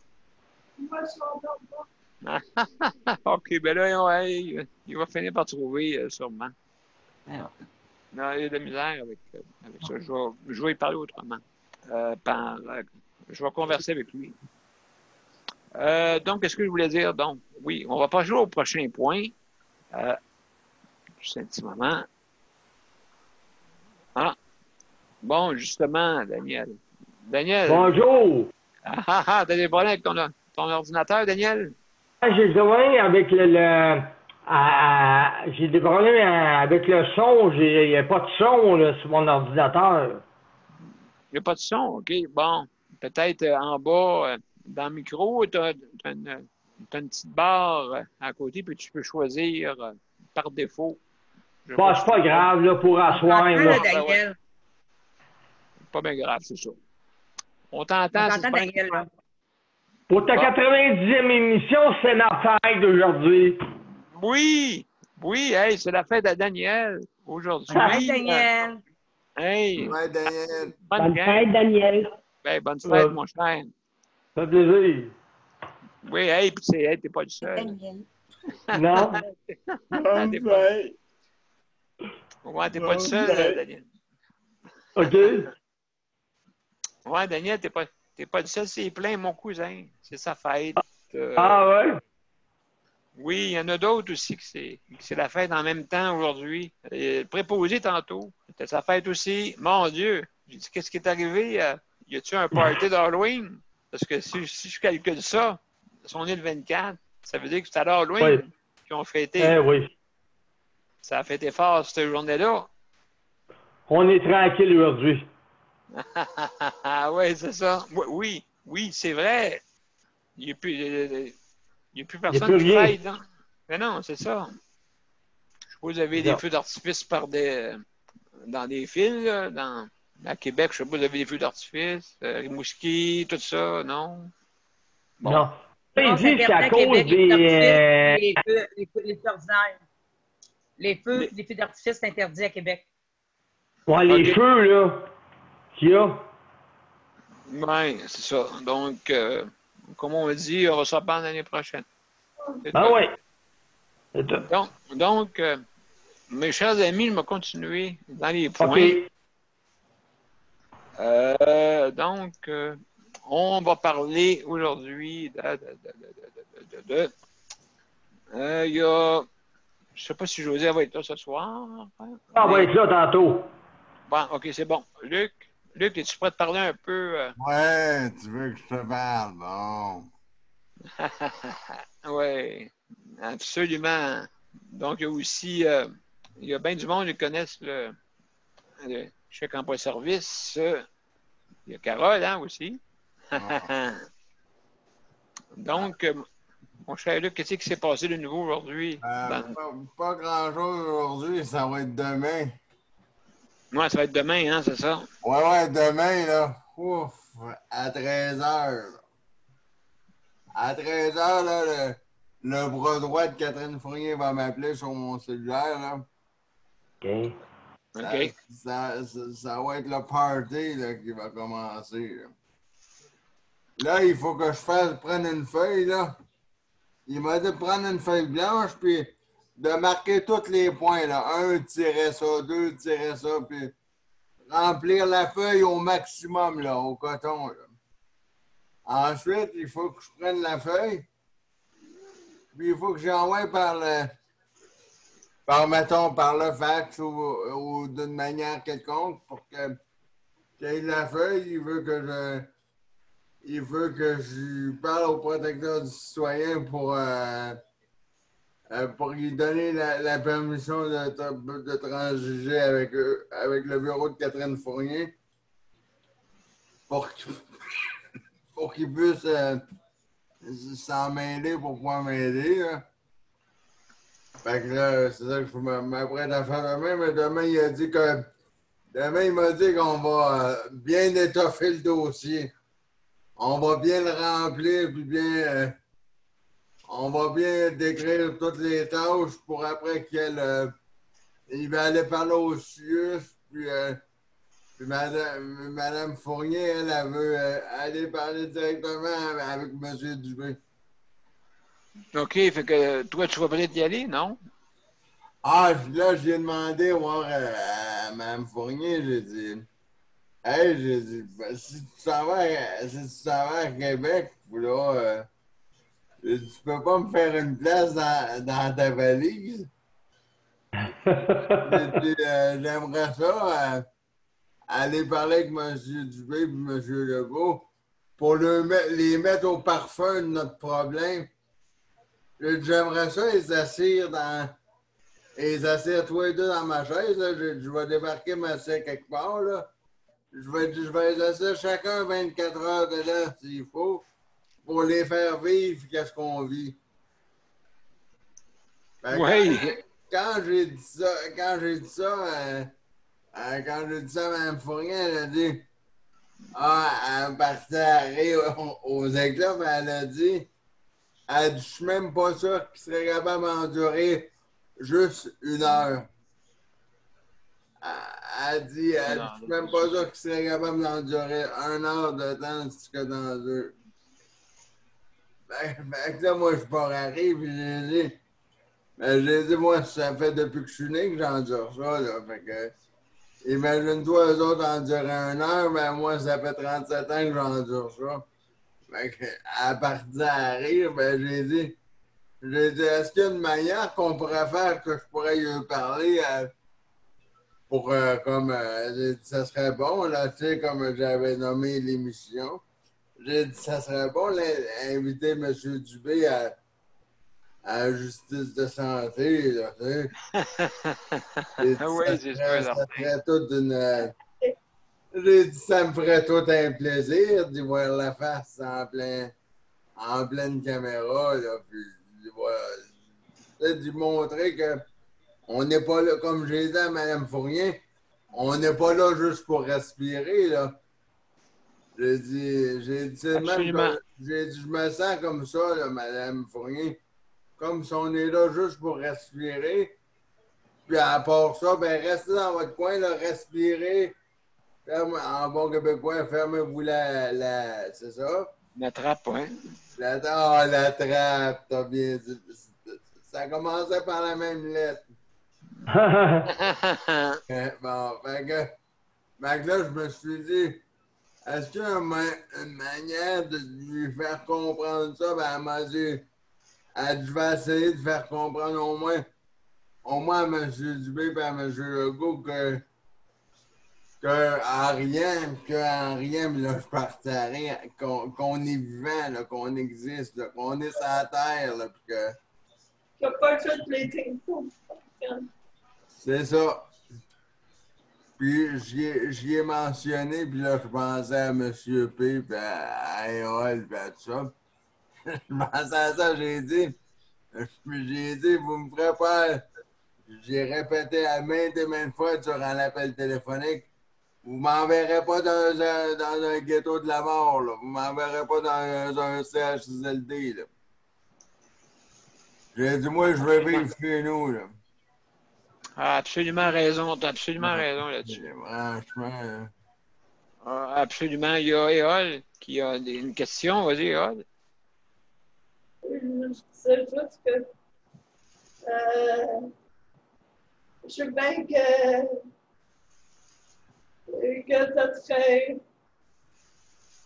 OK, ben là, il va finir par trouver sûrement.
Alors.
Non, il y a de la misère avec ça. Je vais y parler autrement. Je vais converser avec lui. Donc, qu'est-ce que je voulais dire? Donc, oui, on va passer au prochain point. Juste un petit moment. Ah, bon, justement, Daniel. Daniel.
Bonjour.
T'as des problèmes avec ton ordinateur, Daniel?
J'ai des problèmes avec j'ai des problèmes avec le son. Il n'y a pas de son là, sur mon ordinateur.
Il n'y a pas de son, OK. Bon, peut-être en bas, dans le micro, tu as une petite barre à côté, puis tu peux choisir par défaut.
Bon, c'est pas grave, là, pour asseoir.
Daniel.
Pas bien grave, c'est ça. On t'entend,
Daniel, là.
Pour ta 90e émission, c'est ma fête aujourd'hui.
Oui, hey, c'est la fête à Daniel aujourd'hui.
Hi, Daniel.
Hey.
Ouais, Daniel.
Bonne fête, Daniel.
Ben, bonne fête, mon cher.
Ça fait plaisir.
Oui, hey, puis t'es pas le seul.
Daniel.
Non.
T'es pas le seul, Daniel.
OK.
Ouais, Daniel, t'es pas le seul, c'est plein, mon cousin. C'est sa fête.
Ah ouais?
Oui, il y en a d'autres aussi que c'est la fête en même temps aujourd'hui. Préposé tantôt. C'était sa fête aussi. Mon Dieu! J'ai dit, qu'est-ce qui est arrivé? Y a-tu un party d'Halloween? Parce que si je calcule ça, on est le 24, ça veut dire que c'est à l'Halloween qu'ils ont fêté.
Oui.
Ça a fêté fort cette journée-là.
On est tranquille aujourd'hui.
Oui, c'est ça. Oui, c'est vrai. Il n'y a plus personne qui fête. Hein? Mais non, c'est ça. Je sais pas, vous avez des feux d'artifice dans des fils, là, à Québec, je sais pas, vous avez des feux d'artifice, Rimouski, tout ça, non? Bon.
Non. Il dit que c'est à cause
des... Les feux ordinaires. Les feux d'artifice, c'est interdit à Québec.
Ouais, les feux, là, qu'il y a.
Oui, c'est ça. Donc, comme on dit, on va se reprendre l'année prochaine.
Ah oui.
Donc, mes chers amis, je vais continuer dans les points.
OK.
Donc, on va parler aujourd'hui il y a... Je ne sais pas si José va être là ce soir.
On va être là tantôt.
Bon, OK, c'est bon. Luc, es-tu prêt de parler un peu?
Ouais, tu veux que je te parle, bon.
Oui, absolument. Donc, il y a aussi, il y a bien du monde qui connaissent le chèque emploi-service. Il y a Carole, hein, aussi. Donc, mon cher Luc, qu'est-ce qui s'est passé de nouveau aujourd'hui?
Pas grand-chose aujourd'hui, ça va être demain.
Ouais, ça va être demain, hein, c'est ça?
Ouais, demain, là. Ouf, à 13h. À 13h, là, le bras droit de Catherine Fournier va m'appeler sur mon cellulaire, là.
OK.
Ça va être le party, là, qui va commencer, là. Là, il faut que je prenne une feuille, là. Il m'a dit de prendre une feuille blanche, puis de marquer tous les points, là. 1, tirer ça, 2, tirer ça, puis remplir la feuille au maximum, là, au coton, là. Ensuite, il faut que je prenne la feuille, puis il faut que j'envoie mettons, par le fax ou d'une manière quelconque pour qu'il ait la feuille. Il veut que je parle au protecteur du citoyen pour lui donner la permission de transiger avec le bureau de Catherine Fournier pour qu'il puisse s'en mêler pour pouvoir m'aider, là. Fait que là, c'est ça que je m'apprête à faire demain, mais demain, il m'a dit qu'on va bien étoffer le dossier. On va bien le remplir, puis on va bien décrire toutes les tâches pour après il va aller parler au CIUS, puis Madame Fournier, elle veut aller parler directement avec M. Dubé.
OK, fait que toi, tu vas peut-être y aller, non?
Ah, là, j'ai demandé voir à Mme Fournier, j'ai dit, hey, j'ai dit, ben, si tu s'en vas à Québec, là, tu peux pas me faire une place dans ta valise? J'ai dit, j'aimerais ça, aller parler avec M. Dubé et M. Legault pour les mettre au parfum de notre problème. J'aimerais ça les asseoir tous les deux dans ma chaise. Là. Je vais débarquer ma selle quelque part. Là. Je vais les asseoir chacun 24 heures de là, s'il faut, pour les faire vivre qu'est-ce qu'on vit.
Oui.
Quand j'ai dit ça à Mme Fournier, elle a dit, elle partait à rire aux éclats, mais elle a dit, je suis même pas sûr qu'il serait capable d'endurer juste 1 heure. Elle dit, je suis même pas sûr qu'il serait capable d'endurer 1 heure de temps que dans 2. Fait que là, moi, je pars à rire, puis j'ai dit, moi, ça fait depuis que je suis né que j'endure ça, là. Fait que, imagine-toi, eux autres endurent 1 heure, mais moi, ça fait 37 ans que j'endure ça. Fait que, à partir à rire, j'ai dit, est-ce qu'il y a une manière qu'on pourrait faire que je pourrais lui parler pour, j'ai dit, ça serait bon, là, tu sais, comme j'avais nommé l'émission. J'ai dit, ça serait bon d'inviter M. Dubé à la justice de santé, là, tu sais.
Oui, c'est sûr.
Ça serait toute une... J'ai dit, ça me ferait tout un plaisir d'y voir la face en pleine caméra, là, puis d'y montrer qu'on n'est pas là, comme j'ai dit à Mme Fournier, on n'est pas là juste pour respirer, là. J'ai dit, je me sens comme ça, là, Mme Fournier, comme si on est là juste pour respirer, puis à part ça, restez dans votre coin, là, respirez. En bon québécois, fermez-vous c'est ça?
La trappe, oui.
La trappe, t'as bien dit. Ça commençait par la même lettre. Bon, fait que là, je me suis dit, est-ce qu'il y a une manière de lui faire comprendre ça? Elle m'a dit, je vais essayer de faire comprendre au moins à M. Dubé et à M. Legault qu'en rien, là, je partirais, qu'on est vivant, là, qu'on existe, là, qu'on est sur la terre, là, puis que...
Il n'y a pas juste les téléphones.
C'est ça. Puis j'y ai mentionné, puis là, je pensais à M. P, puis à Eol, puis à tout ça. Je pensais à ça, j'ai dit, vous me ferez pas... J'ai répété à maintes et maintes fois sur un appel téléphonique, vous m'enverrez pas dans un ghetto de la mort, là. Vous m'enverrez pas dans un CHSLD, là. J'ai dit, moi, je veux vivre chez nous, là.
Ah, absolument raison. Tu as absolument raison là-dessus.
Franchement.
Absolument. Il y a Éole qui a une question. Vas-y, Éole.
Je disais juste que Je sais bien que ça serait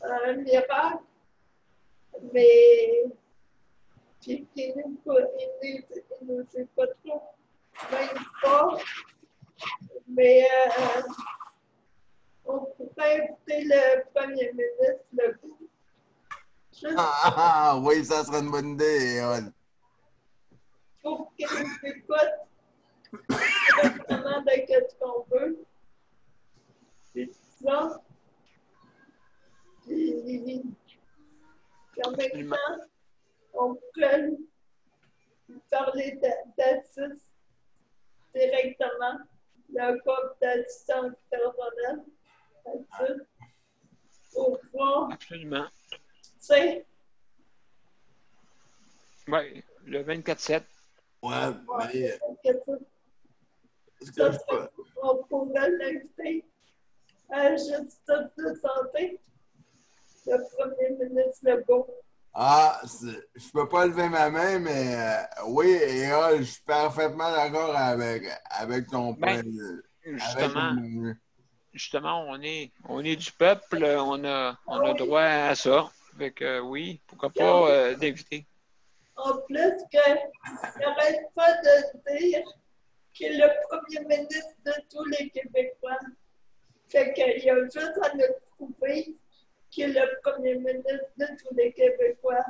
un miracle, mais puis qu'il nous est pas trop, même pas, mais on pourrait inviter le premier ministre Legault. Juste
Oui, ça serait une bonne idée, Hall.
pour qu'il nous écoute exactement de ce qu'on veut. Puis ça, puis en même temps, on pourrait lui parler d'assist directement, le code d'assistance personnelle, assist, pour voir,
Absolument.
tu sais,
Oui, le 24/7.
Ouais, mais est-ce que
ça
je
serait,
peux...
on pourrait l'inviter à la justice de santé, le premier ministre Legault.
Ah, je peux pas lever ma main, mais oui, et Hall, je suis parfaitement d'accord avec ton point.
Ben,
Avec ton...
justement, on est du peuple, on a droit à ça. Fait que oui, pourquoi pas d'éviter.
En plus, qu'il n'arrête pas de dire qu'il est le premier ministre de tous les Québécois. Fait qu'il y a juste à nous prouver qu'il est le premier ministre de tous les Québécois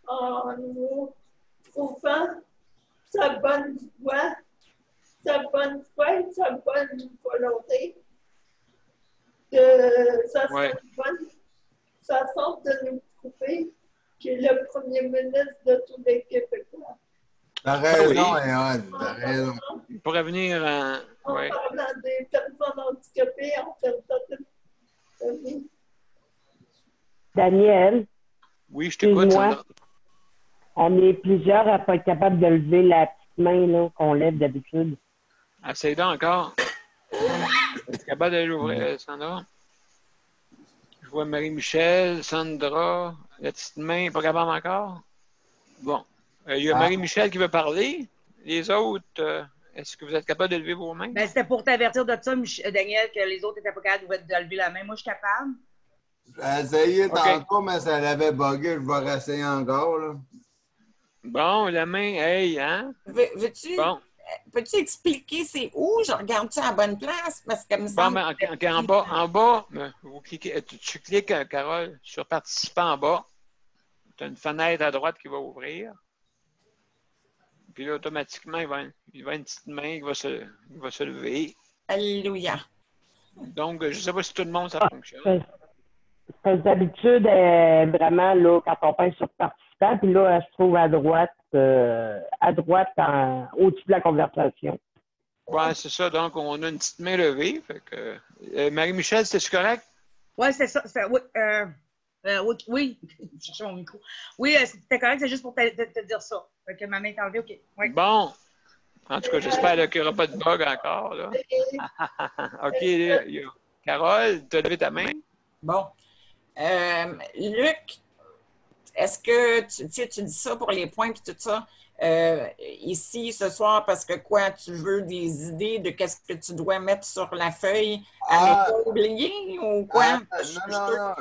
en nous prouvant sa bonne foi, sa bonne foi et sa bonne volonté. Ça serait une bonne façon de nous prouver qu'il est le premier ministre de tous les Québécois.
T'as raison,
Oui.
Hall, t'as raison.
Il pourrait venir
En
ouais.
parlant des personnes handicapées, en fait, oui.
Daniel,
Oui, je t'écoute,
excuse-moi.
Sandra.
On est plusieurs à pas être capable de lever la petite main là, qu'on lève d'habitude.
Essaye donc encore. Es-tu capable de l'ouvrir, Sandra? Je vois Marie-Michel, Sandra, la petite main, pas capable encore? Bon. Il y a Marie-Michel qui veut parler. Les autres, est-ce que vous êtes capable de lever vos mains?
Ben, c'était pour t'avertir de ça, Daniel, que les autres étaient pas capables de lever la main. Moi, je suis capable.
J'ai essayé
OK.
tantôt, mais ça l'avait bugué. Je vais réessayer encore, là.
Bon, la main, hey, hein?
Veux-tu
Bon.
peux-tu expliquer c'est où? Je regarde-tu à la bonne place? Parce que me
Bon,
semble
ben, en bas, vous cliquez, tu cliques, Carole, sur participant en bas. Tu as une fenêtre à droite qui va ouvrir. Puis là, automatiquement, il va y avoir une petite main qui va se lever.
Alléluia.
Donc, je ne sais pas si tout le monde, ça fonctionne.
Parce que d'habitude, vraiment, là, quand on passe sur participant, puis là, elle se trouve à droite au-dessus de la conversation.
Ouais, c'est ça. Donc, on a une petite main levée. Fait que, Marie-Michel, c'était-tu correct?
Oui, c'est ça. Oui. Je cherchais mon micro. Oui, c'était correct, c'est juste pour te dire ça. Fait que ma main est enlevée, OK. Oui.
Bon. En tout cas, j'espère qu'il n'y aura pas de bug encore. Là. OK, il y a Carole, tu as levé ta main?
Bon. Luc, est-ce que tu dis ça pour les points et tout ça? Ici, ce soir, parce que quoi, tu veux des idées de qu'est-ce que tu dois mettre sur la feuille à ne pas oublier ou quoi?
Non.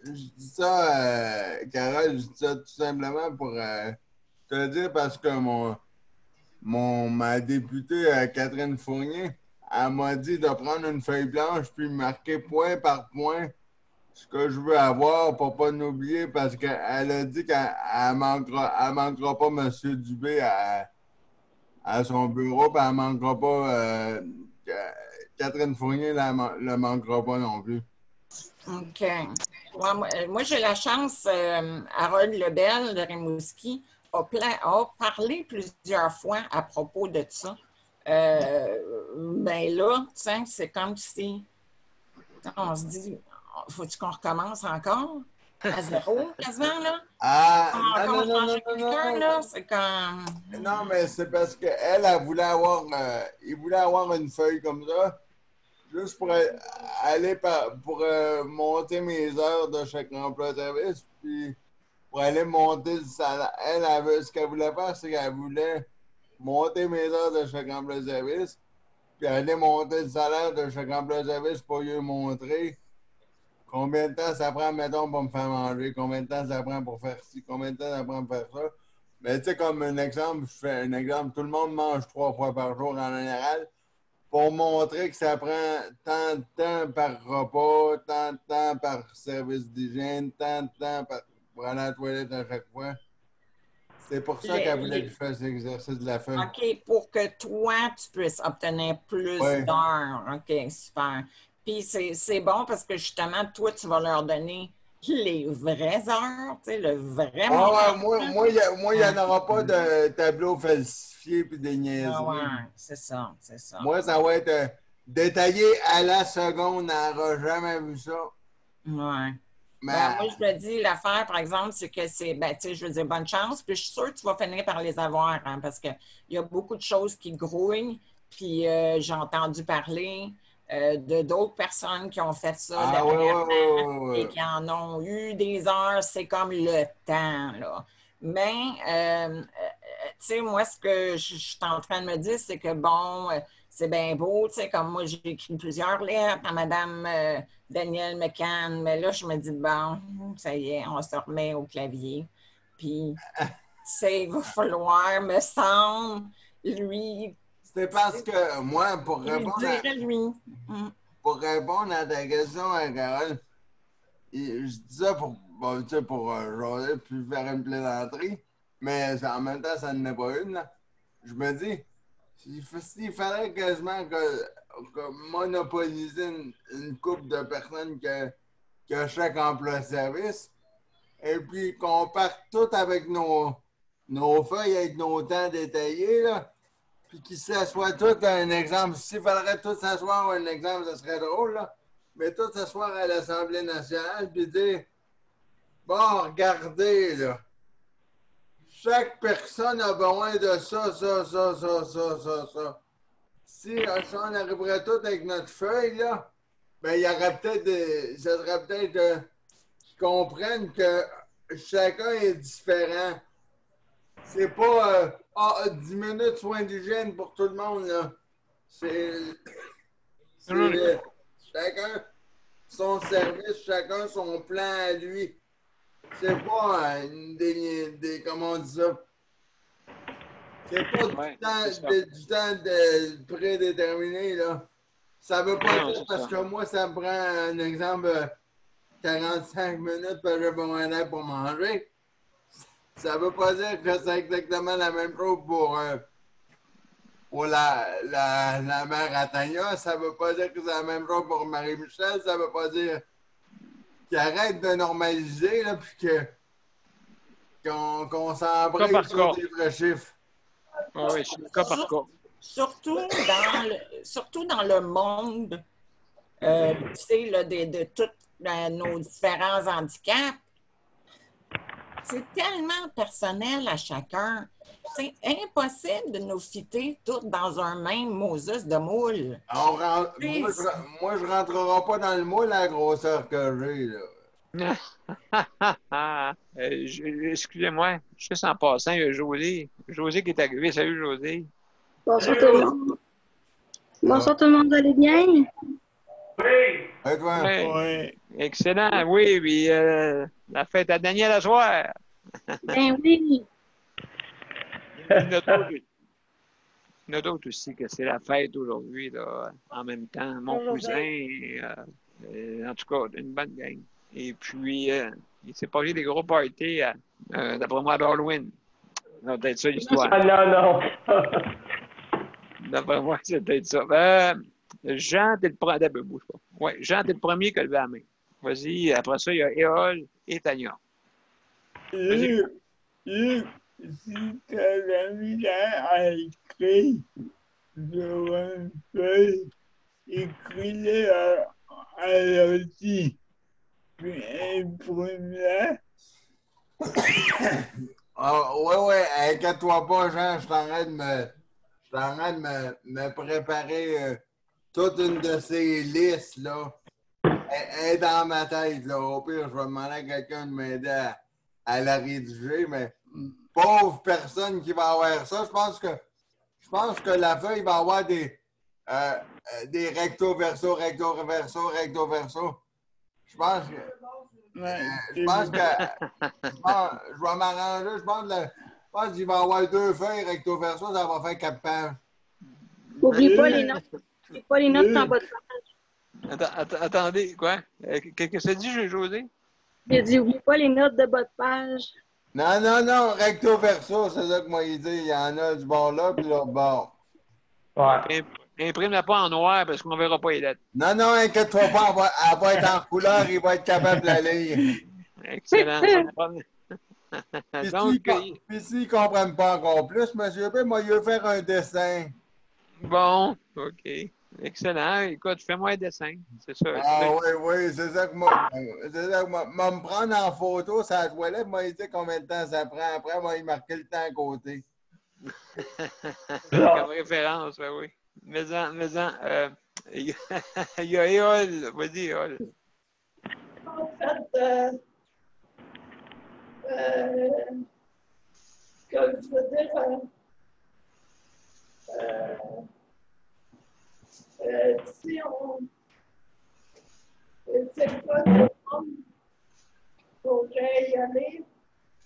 Je dis ça, Carole, je dis ça tout simplement pour te dire parce que ma députée Catherine Fournier, elle m'a dit de prendre une feuille blanche puis marquer point par point ce que je veux avoir pour pas l'oublier parce qu'elle a dit qu'elle manquera pas M. Dubé à son bureau, puis elle ne manquera pas Catherine Fournier le manquera pas non plus.
OK. Ouais, moi, j'ai la chance, Harold Lebel de Rimouski a parlé plusieurs fois à propos de ça. Ben là, c'est comme si on se dit, faut-tu qu'on recommence encore? À zéro, quasiment, là?
Non.
C'est comme...
Non, mais c'est parce qu'elle, elle voulait avoir... il voulait avoir une feuille comme ça, juste pour aller pour monter mes heures de chaque emploi de service, puis pour aller monter le salaire. Elle, ce qu'elle voulait faire, c'est qu'elle voulait monter mes heures de chèque emploi service, puis aller monter le salaire de chèque emploi service pour lui montrer combien de temps ça prend, mettons, pour me faire manger, combien de temps ça prend pour faire ci, combien de temps ça prend pour faire ça. Mais tu sais, comme un exemple, je fais un exemple, tout le monde mange 3 fois par jour en général, pour montrer que ça prend tant de temps par repas, tant de temps par service d'hygiène, tant de temps pour aller à la toilette à chaque fois. C'est pour ça qu'elle voulait que je fasse l'exercice de la feuille.
OK, pour que toi, tu puisses obtenir plus d'heures. OK, super. Puis c'est bon parce que justement, toi, tu vas leur donner les vraies heures, tu sais, le vrai moment.
Moi, il n'y en aura pas de tableau falsifié puis des niaiseries.
Ah ouais, c'est ça, c'est ça.
Moi, ça va être détaillé à la seconde. Elle n'aura jamais vu ça.
Ouais.
Mais...
Ben, moi, je te dis, l'affaire, par exemple, c'est que c'est, ben, tu sais, je veux dire, bonne chance. Puis je suis sûre que tu vas finir par les avoir, hein, parce qu'il y a beaucoup de choses qui grouillent. Puis j'ai entendu parler de d'autres personnes qui ont fait ça dernièrement et qui en ont eu des heures. C'est comme le temps, là. Mais, tu sais, moi, ce que je suis en train de me dire, c'est que, bon, c'est bien beau, tu sais, comme moi, j'ai écrit plusieurs lettres à Mme Danielle McCann, mais là, je me dis, bon, ça y est, on se remet au clavier. Puis, tu sais, il va falloir, me semble, lui...
C'est parce que moi, pour répondre à ta question, Carole, je dis ça pour, bon, tu sais, pour jaser puis faire une plaisanterie, mais en même temps, ça n'en est pas une, là. Je me dis, s'il fallait quasiment que monopoliser une couple de personnes qui a chaque emploi-service, et puis qu'on parte tout avec nos feuilles, avec nos temps détaillés, là, puis qu'ils s'assoient tous, un exemple, s'il faudrait tous s'asseoir, un exemple, ça serait drôle, là, mais tous s'asseoir à l'Assemblée nationale, puis dire, bon, regardez, là, chaque personne a besoin de ça. Si on arriverait tous avec notre feuille, là, ben, il y aurait peut-être ça serait peut-être qu'ils comprennent que chacun est différent. C'est pas 10 minutes soins d'hygiène pour tout le monde, là. C'est chacun son service, chacun son plan à lui. C'est pas comment on dit ça? C'est pas du temps prédéterminé, là. Ça veut pas dire parce que moi, ça me prend un exemple 45 minutes pour j'ai besoin d'aide pour manger. Ça veut pas dire que c'est exactement la même chose pour la mère à Tania. Ça veut pas dire que c'est la même chose pour Marie-Michel. Ça veut pas dire qu'ils arrêtent de normaliser, là, puis qu'on s'embraye sur des vrais chiffres.
Oui, c'est cas par cas.
Surtout dans le monde, tu sais, là, de tous nos différents handicaps, c'est tellement personnel à chacun. C'est impossible de nous fitter tous dans un même Moses de moule.
Moi, je ne rentrerai pas dans le moule à la grosseur que j'ai, là.
Excusez-moi, juste en passant, il y a José. José qui est arrivé. Salut, José.
Bonsoir tout le monde. Bonsoir tout le monde, vous allez bien?
Oui.
Et toi?
Oui. Excellent, oui. Puis la fête à Daniel à soir.
Ben oui.
Il y en a d'autres aussi que c'est la fête aujourd'hui, là, en même temps. Mon cousin, en tout cas, une bonne gang. Et puis, il s'est passé des gros parties, d'après moi, à Halloween. Ça doit être ça, l'histoire.
Non.
D'après moi, c'est peut-être ça. Jean, t'es le premier. Bouge pas. Oui, Jean, t'es le premier qui a levé la main. Vas-y, après ça, il y a Éole et Tania.
Si tu as la misère à écrire sur une feuille, écris-le à l'ordi. Puis imprime-la.
Oui, inquiète-toi pas, Jean, je t'arrête de me préparer toute une de ces listes, là. Elle est dans ma tête, là. Au pire, je vais demander à quelqu'un de m'aider à la rédiger, mais pauvre personne qui va avoir ça. Je pense que pense que la feuille va avoir des recto verso, recto verso, recto verso. Je pense que. Je pense que. Je vais m'arranger. Je pense qu'il va y avoir 2 feuilles recto verso, ça va faire 4 pages.
Oublie pas les notes. Oublie pas les notes en bas de page.
Attendez, quoi? Qu'est-ce que ça dit, José?
J'ai dit, oublie pas les notes de bas de page.
Non, recto verso, c'est ça que moi il dit. Il y en a du bord là, puis l'autre bord.
Ouais.
Imprime-la pas en noir parce qu'on verra pas les lettres.
Non, inquiète-toi pas, elle va être en couleur, il va être capable de la lire.
Excellent. Donc,
Puis s'ils ne comprennent pas encore plus, M. B, moi, il veut faire un dessin.
bon, OK. Excellent. Écoute, fais-moi un dessin. C'est ça.
Ah oui, c'est ça que moi. Me prendre en photo, ça toilette, moi, il dit combien de temps ça prend. Après, moi, il marquait le temps à côté.
Comme référence, oui. Mais-en, il y a Éole. Vas-y, Éole.
En fait, comme je veux dire, si on c'est pas de monde pourrait y aller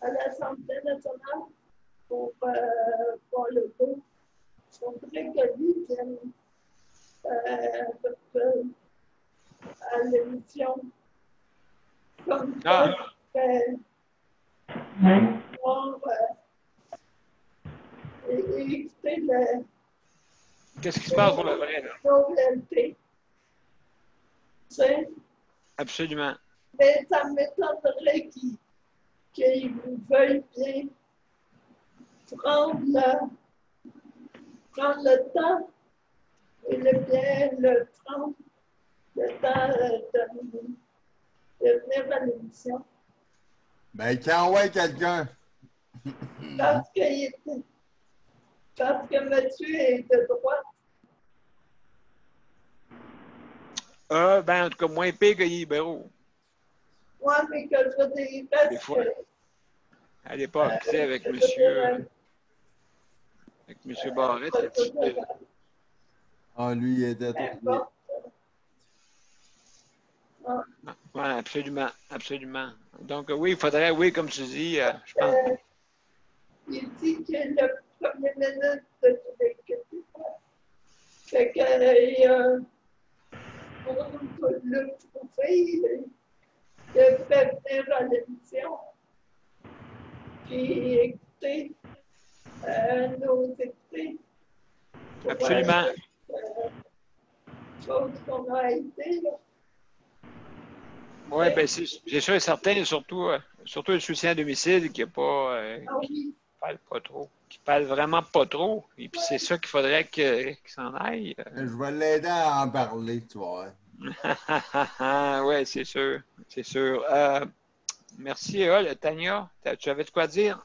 à l'Assemblée nationale pour voir le coup, je voudrais que lui vienne à l'émission. Comme ça, voir et écouter le.
Qu'est-ce qui se passe pour le vrai, là?
Nouvellité. Tu sais?
Absolument.
Mais ça m'étonnerait qu'ils veuillent bien prendre le temps et prendre le temps de venir à l'émission.
Ben, qu'il envoie quelqu'un.
Parce que monsieur est de droite.
Ben, en tout cas, moins pire que les libéraux.
Oui, mais que je veux dire, parce
Des fois.
que.
À l'époque, tu sais, avec monsieur Barrette,
lui, il était trop.
Oui, absolument, absolument. Donc, oui, il faudrait, oui, comme tu dis, je pense.
Il dit que le premier ministre de Québec. Fait que pour le trouver, de faire venir à l'émission. Puis écouter nos écouter.
Absolument.
Chose qu'on a été, là.
Oui, bien, c'est sûr et certain, surtout le soutien à domicile qui parle pas trop, qui parle vraiment pas trop. Et puis c'est ça qu'il faudrait qu'il s'en aille.
Je vais l'aider à en parler, tu vois.
Oui, c'est sûr, c'est sûr. Merci, Tania. Tu avais de quoi dire?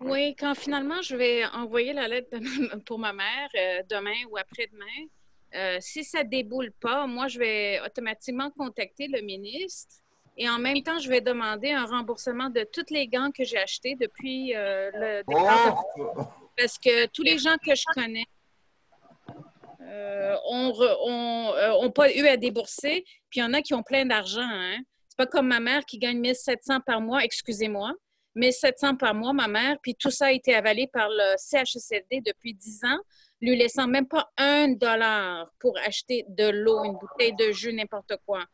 Oui, quand finalement je vais envoyer la lettre pour ma mère demain ou après-demain, si ça ne déboule pas, moi, je vais automatiquement contacter le ministre et en même temps, je vais demander un remboursement de tous les gants que j'ai achetés depuis le départ. Parce que tous les gens que je connais ont pas eu à débourser, puis il y en a qui ont plein d'argent. Hein? C'est pas comme ma mère qui gagne 1 700 par mois, excusez-moi. 1 700 par mois, ma mère, puis tout ça a été avalé par le CHSLD depuis 10 ans, lui laissant même pas $1 pour acheter de l'eau, une bouteille de jus, n'importe quoi.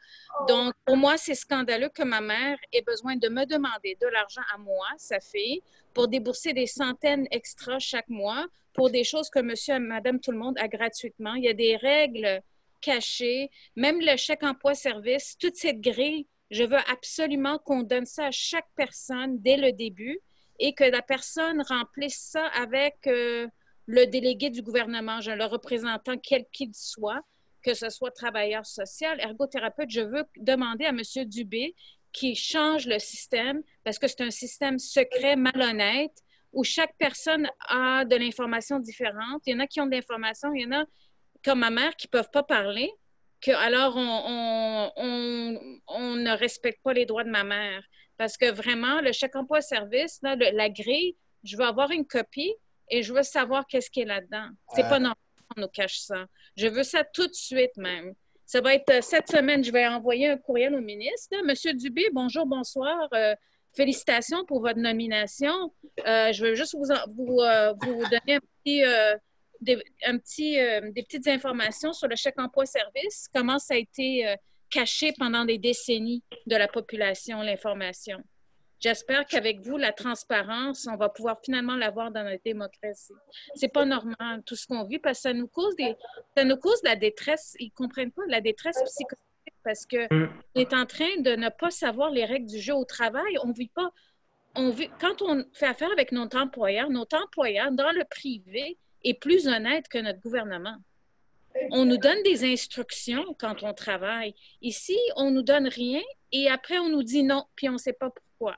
Donc, pour moi, c'est scandaleux que ma mère ait besoin de me demander de l'argent à moi, sa fille, pour débourser des centaines extra chaque mois pour des choses que monsieur et madame tout le monde a gratuitement. Il y a des règles cachées, même le chèque emploi-service, toute cette grille. Je veux absolument qu'on donne ça à chaque personne dès le début et que la personne remplisse ça avec le délégué du gouvernement, le représentant quel qu'il soit, que ce soit travailleur social, ergothérapeute. Je veux demander à M. Dubé qu'il change le système parce que c'est un système secret, malhonnête, où chaque personne a de l'information différente. Il y en a qui ont de l'information, il y en a, comme ma mère, qui ne peuvent pas parler. Alors, on ne respecte pas les droits de ma mère. Parce que vraiment, le chèque emploi-service, la grille, je veux avoir une copie et je veux savoir qu'est-ce qui est là-dedans. C'est pas normal qu'on nous cache ça. Je veux ça tout de suite même. Ça va être cette semaine, je vais envoyer un courriel au ministre. Monsieur Dubé, bonjour, bonsoir. Félicitations pour votre nomination. Je veux juste vous donner des petites informations sur le chèque emploi-service, comment ça a été caché pendant des décennies de la population, l'information. J'espère qu'avec vous, la transparence, on va pouvoir finalement l'avoir dans notre démocratie. C'est pas normal, tout ce qu'on vit, parce que ça nous cause de la détresse. Ils comprennent pas la détresse psychologique parce qu'on est en train de ne pas savoir les règles du jeu au travail. On vit pas. Quand on fait affaire avec notre employeur dans le privé est plus honnête que notre gouvernement. On nous donne des instructions quand on travaille. Ici, on nous donne rien et après, on nous dit non, puis on ne sait pas pourquoi.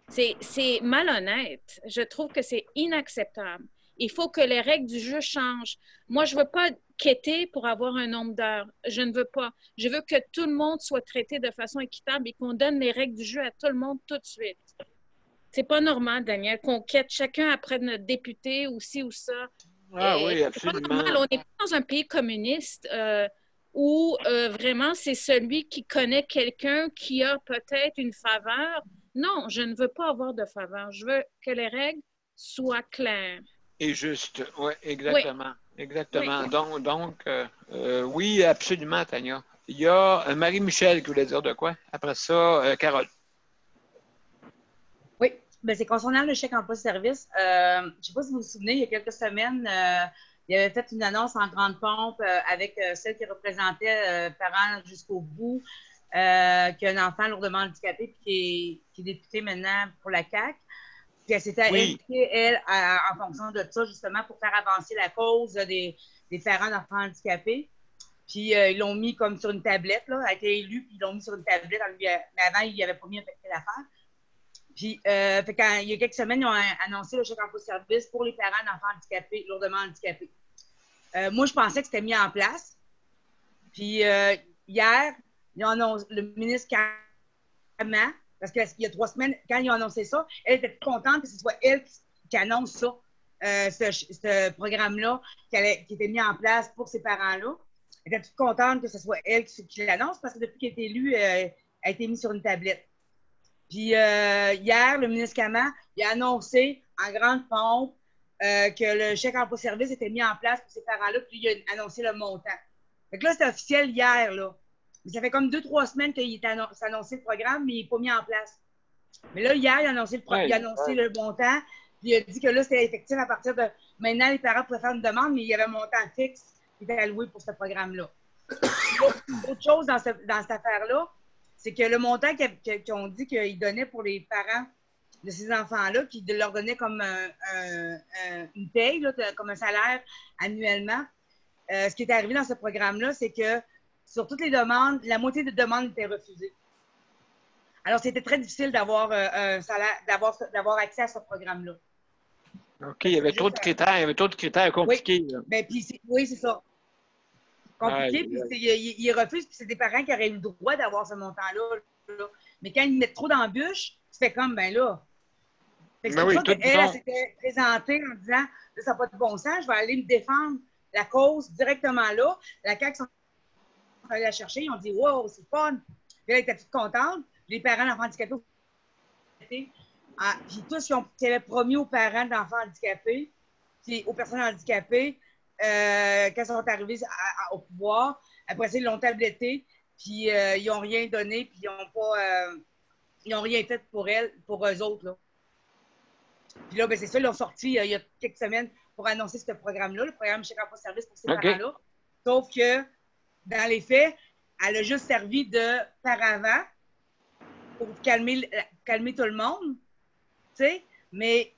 C'est malhonnête. Je trouve que c'est inacceptable. Il faut que les règles du jeu changent. Moi, je ne veux pas quêter pour avoir un nombre d'heures. Je ne veux pas. Je veux que tout le monde soit traité de façon équitable et qu'on donne les règles du jeu à tout le monde tout de suite. C'est pas normal, Daniel, qu'on quête chacun après notre député ou ci ou ça.
Ah oui, absolument.
C'est pas normal. On n'est pas dans un pays communiste où vraiment c'est celui qui connaît quelqu'un qui a peut-être une faveur. Non, je ne veux pas avoir de faveur. Je veux que les règles soient claires.
Et juste, oui, exactement.
Oui.
Exactement. Oui. Donc oui, absolument, Tania. Il y a Marie-Michel qui voulait dire de quoi? Après ça, Carole.
Oui, bien, c'est concernant le chèque emploi-service. Je ne sais pas si vous vous souvenez, il y a quelques semaines, il y avait fait une annonce en grande pompe avec celle qui représentait Parents jusqu'au bout, qui a un enfant lourdement handicapé puis qui est députée maintenant pour la CAQ. Puis elle s'était impliquée, elle, en fonction de ça, justement, pour faire avancer la cause des parents d'enfants handicapés. Puis ils l'ont mis comme sur une tablette, là, elle a été élue, puis ils l'ont mis sur une tablette, mais avant, il n'y avait pas mis l'affaire. Puis, il y a quelques semaines, ils ont annoncé le chèque emploi-service pour les parents d'enfants handicapés, lourdement handicapés. Moi, je pensais que c'était mis en place. Puis, hier, ils ont annoncé, le ministre Cama, parce qu'il y a 3 semaines, quand ils ont annoncé ça, elle était contente que ce soit elle qui annonce ça, ce programme-là qui était mis en place pour ces parents-là. Elle était toute contente que ce soit elle qui l'annonce parce que depuis qu'elle a été élue, elle a été mise sur une tablette. Puis hier, le ministre Cama, il a annoncé en grande pompe que le chèque emploi-service était mis en place pour ces parents-là, puis il a annoncé le montant. Fait que là, c'est officiel hier, là. Mais ça fait comme 2-3 semaines qu'il s'est annoncé le programme, mais il n'est pas mis en place. Mais là, hier, il a annoncé le montant, puis il a dit que là, c'était effectif à partir de... Maintenant, les parents pouvaient faire une demande, mais il y avait un montant fixe qui était alloué pour ce programme-là. Autre chose dans cette affaire-là, c'est que le montant qu'ils ont dit qu'ils donnaient pour les parents de ces enfants-là, qui leur donnaient comme une paye, là, comme un salaire annuellement, ce qui est arrivé dans ce programme-là, c'est que sur toutes les demandes, la moitié des demandes étaient refusées. Alors, c'était très difficile d'avoir un salaire, d'avoir accès à ce programme-là.
OK, il y avait trop de critères, compliqués.
Oui, ben, oui, c'est ça. Compliqué, puis ils refusent, puis c'est des parents qui auraient eu le droit d'avoir ce montant-là. Là. Mais quand ils mettent trop dans la bûche, tu fais comme, ben là. C'est pour ça qu'elle s'était présentée en disant, là, ça n'a pas de bon sens, je vais aller me défendre la cause directement là. La CAQ sont allés la chercher, ils ont dit, wow, c'est fun. Puis elle était toute contente. Les parents d'enfants handicapés, puis tous qui avaient promis aux parents d'enfants handicapés, puis aux personnes handicapées, quand ils sont arrivés au pouvoir, après ça, ils l'ont tabletté, puis ils n'ont rien donné, puis ils n'ont rien fait pour eux autres. Là. Puis là, ben, c'est ça, ils l'ont sorti il y a quelques semaines pour annoncer ce programme-là, le programme chèque emploi-service pour ces parents-là. Sauf que, dans les faits, elle a juste servi de paravent pour calmer tout le monde, tu sais, mais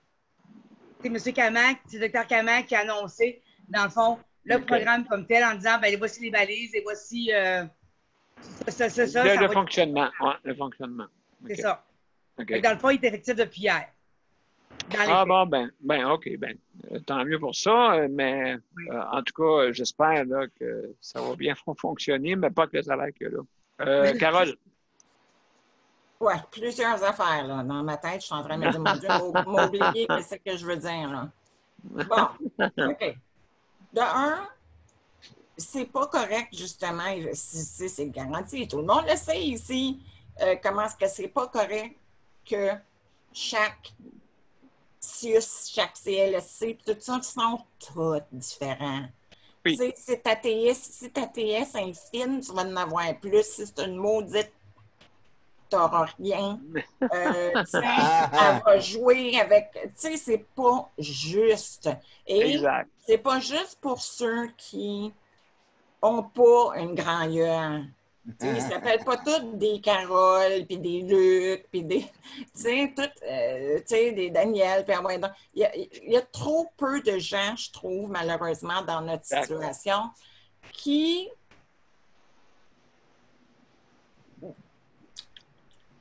c'est M. Camac, c'est le Dr Camac qui a annoncé, dans le fond, le programme comme tel en disant, ben voici les balises et voici
le fonctionnement. Ouais, le fonctionnement.
C'est ça. Dans le fond, il est effectif depuis hier.
Bon, OK, tant mieux pour ça, mais en tout cas, j'espère là, que ça va bien fonctionner, mais pas que le salaire qu'il y a là. Carole?
Oui, plusieurs affaires, là. Dans ma tête, je suis en train de me dire, mon Dieu, m'oublier, qu'est-ce que je veux dire, là. Bon, OK. De un, c'est pas correct, justement, c'est garanti. Tout le monde le sait ici, comment est-ce que c'est pas correct que chaque CIUS, chaque CLSC, tout ça sont tous différents.
Oui.
Si ta TS infime, tu vas en avoir plus. Si c'est une maudite, tu n'auras rien. Elle va jouer avec... Tu sais, c'est pas juste. Et
Exact.
c'est pas juste pour ceux qui n'ont pas une grande gueule. Ils ne s'appellent pas tous des Carole, puis des Luc, puis des... Tu sais, des Daniel, puis il y a trop peu de gens, je trouve, malheureusement, dans notre situation, qui...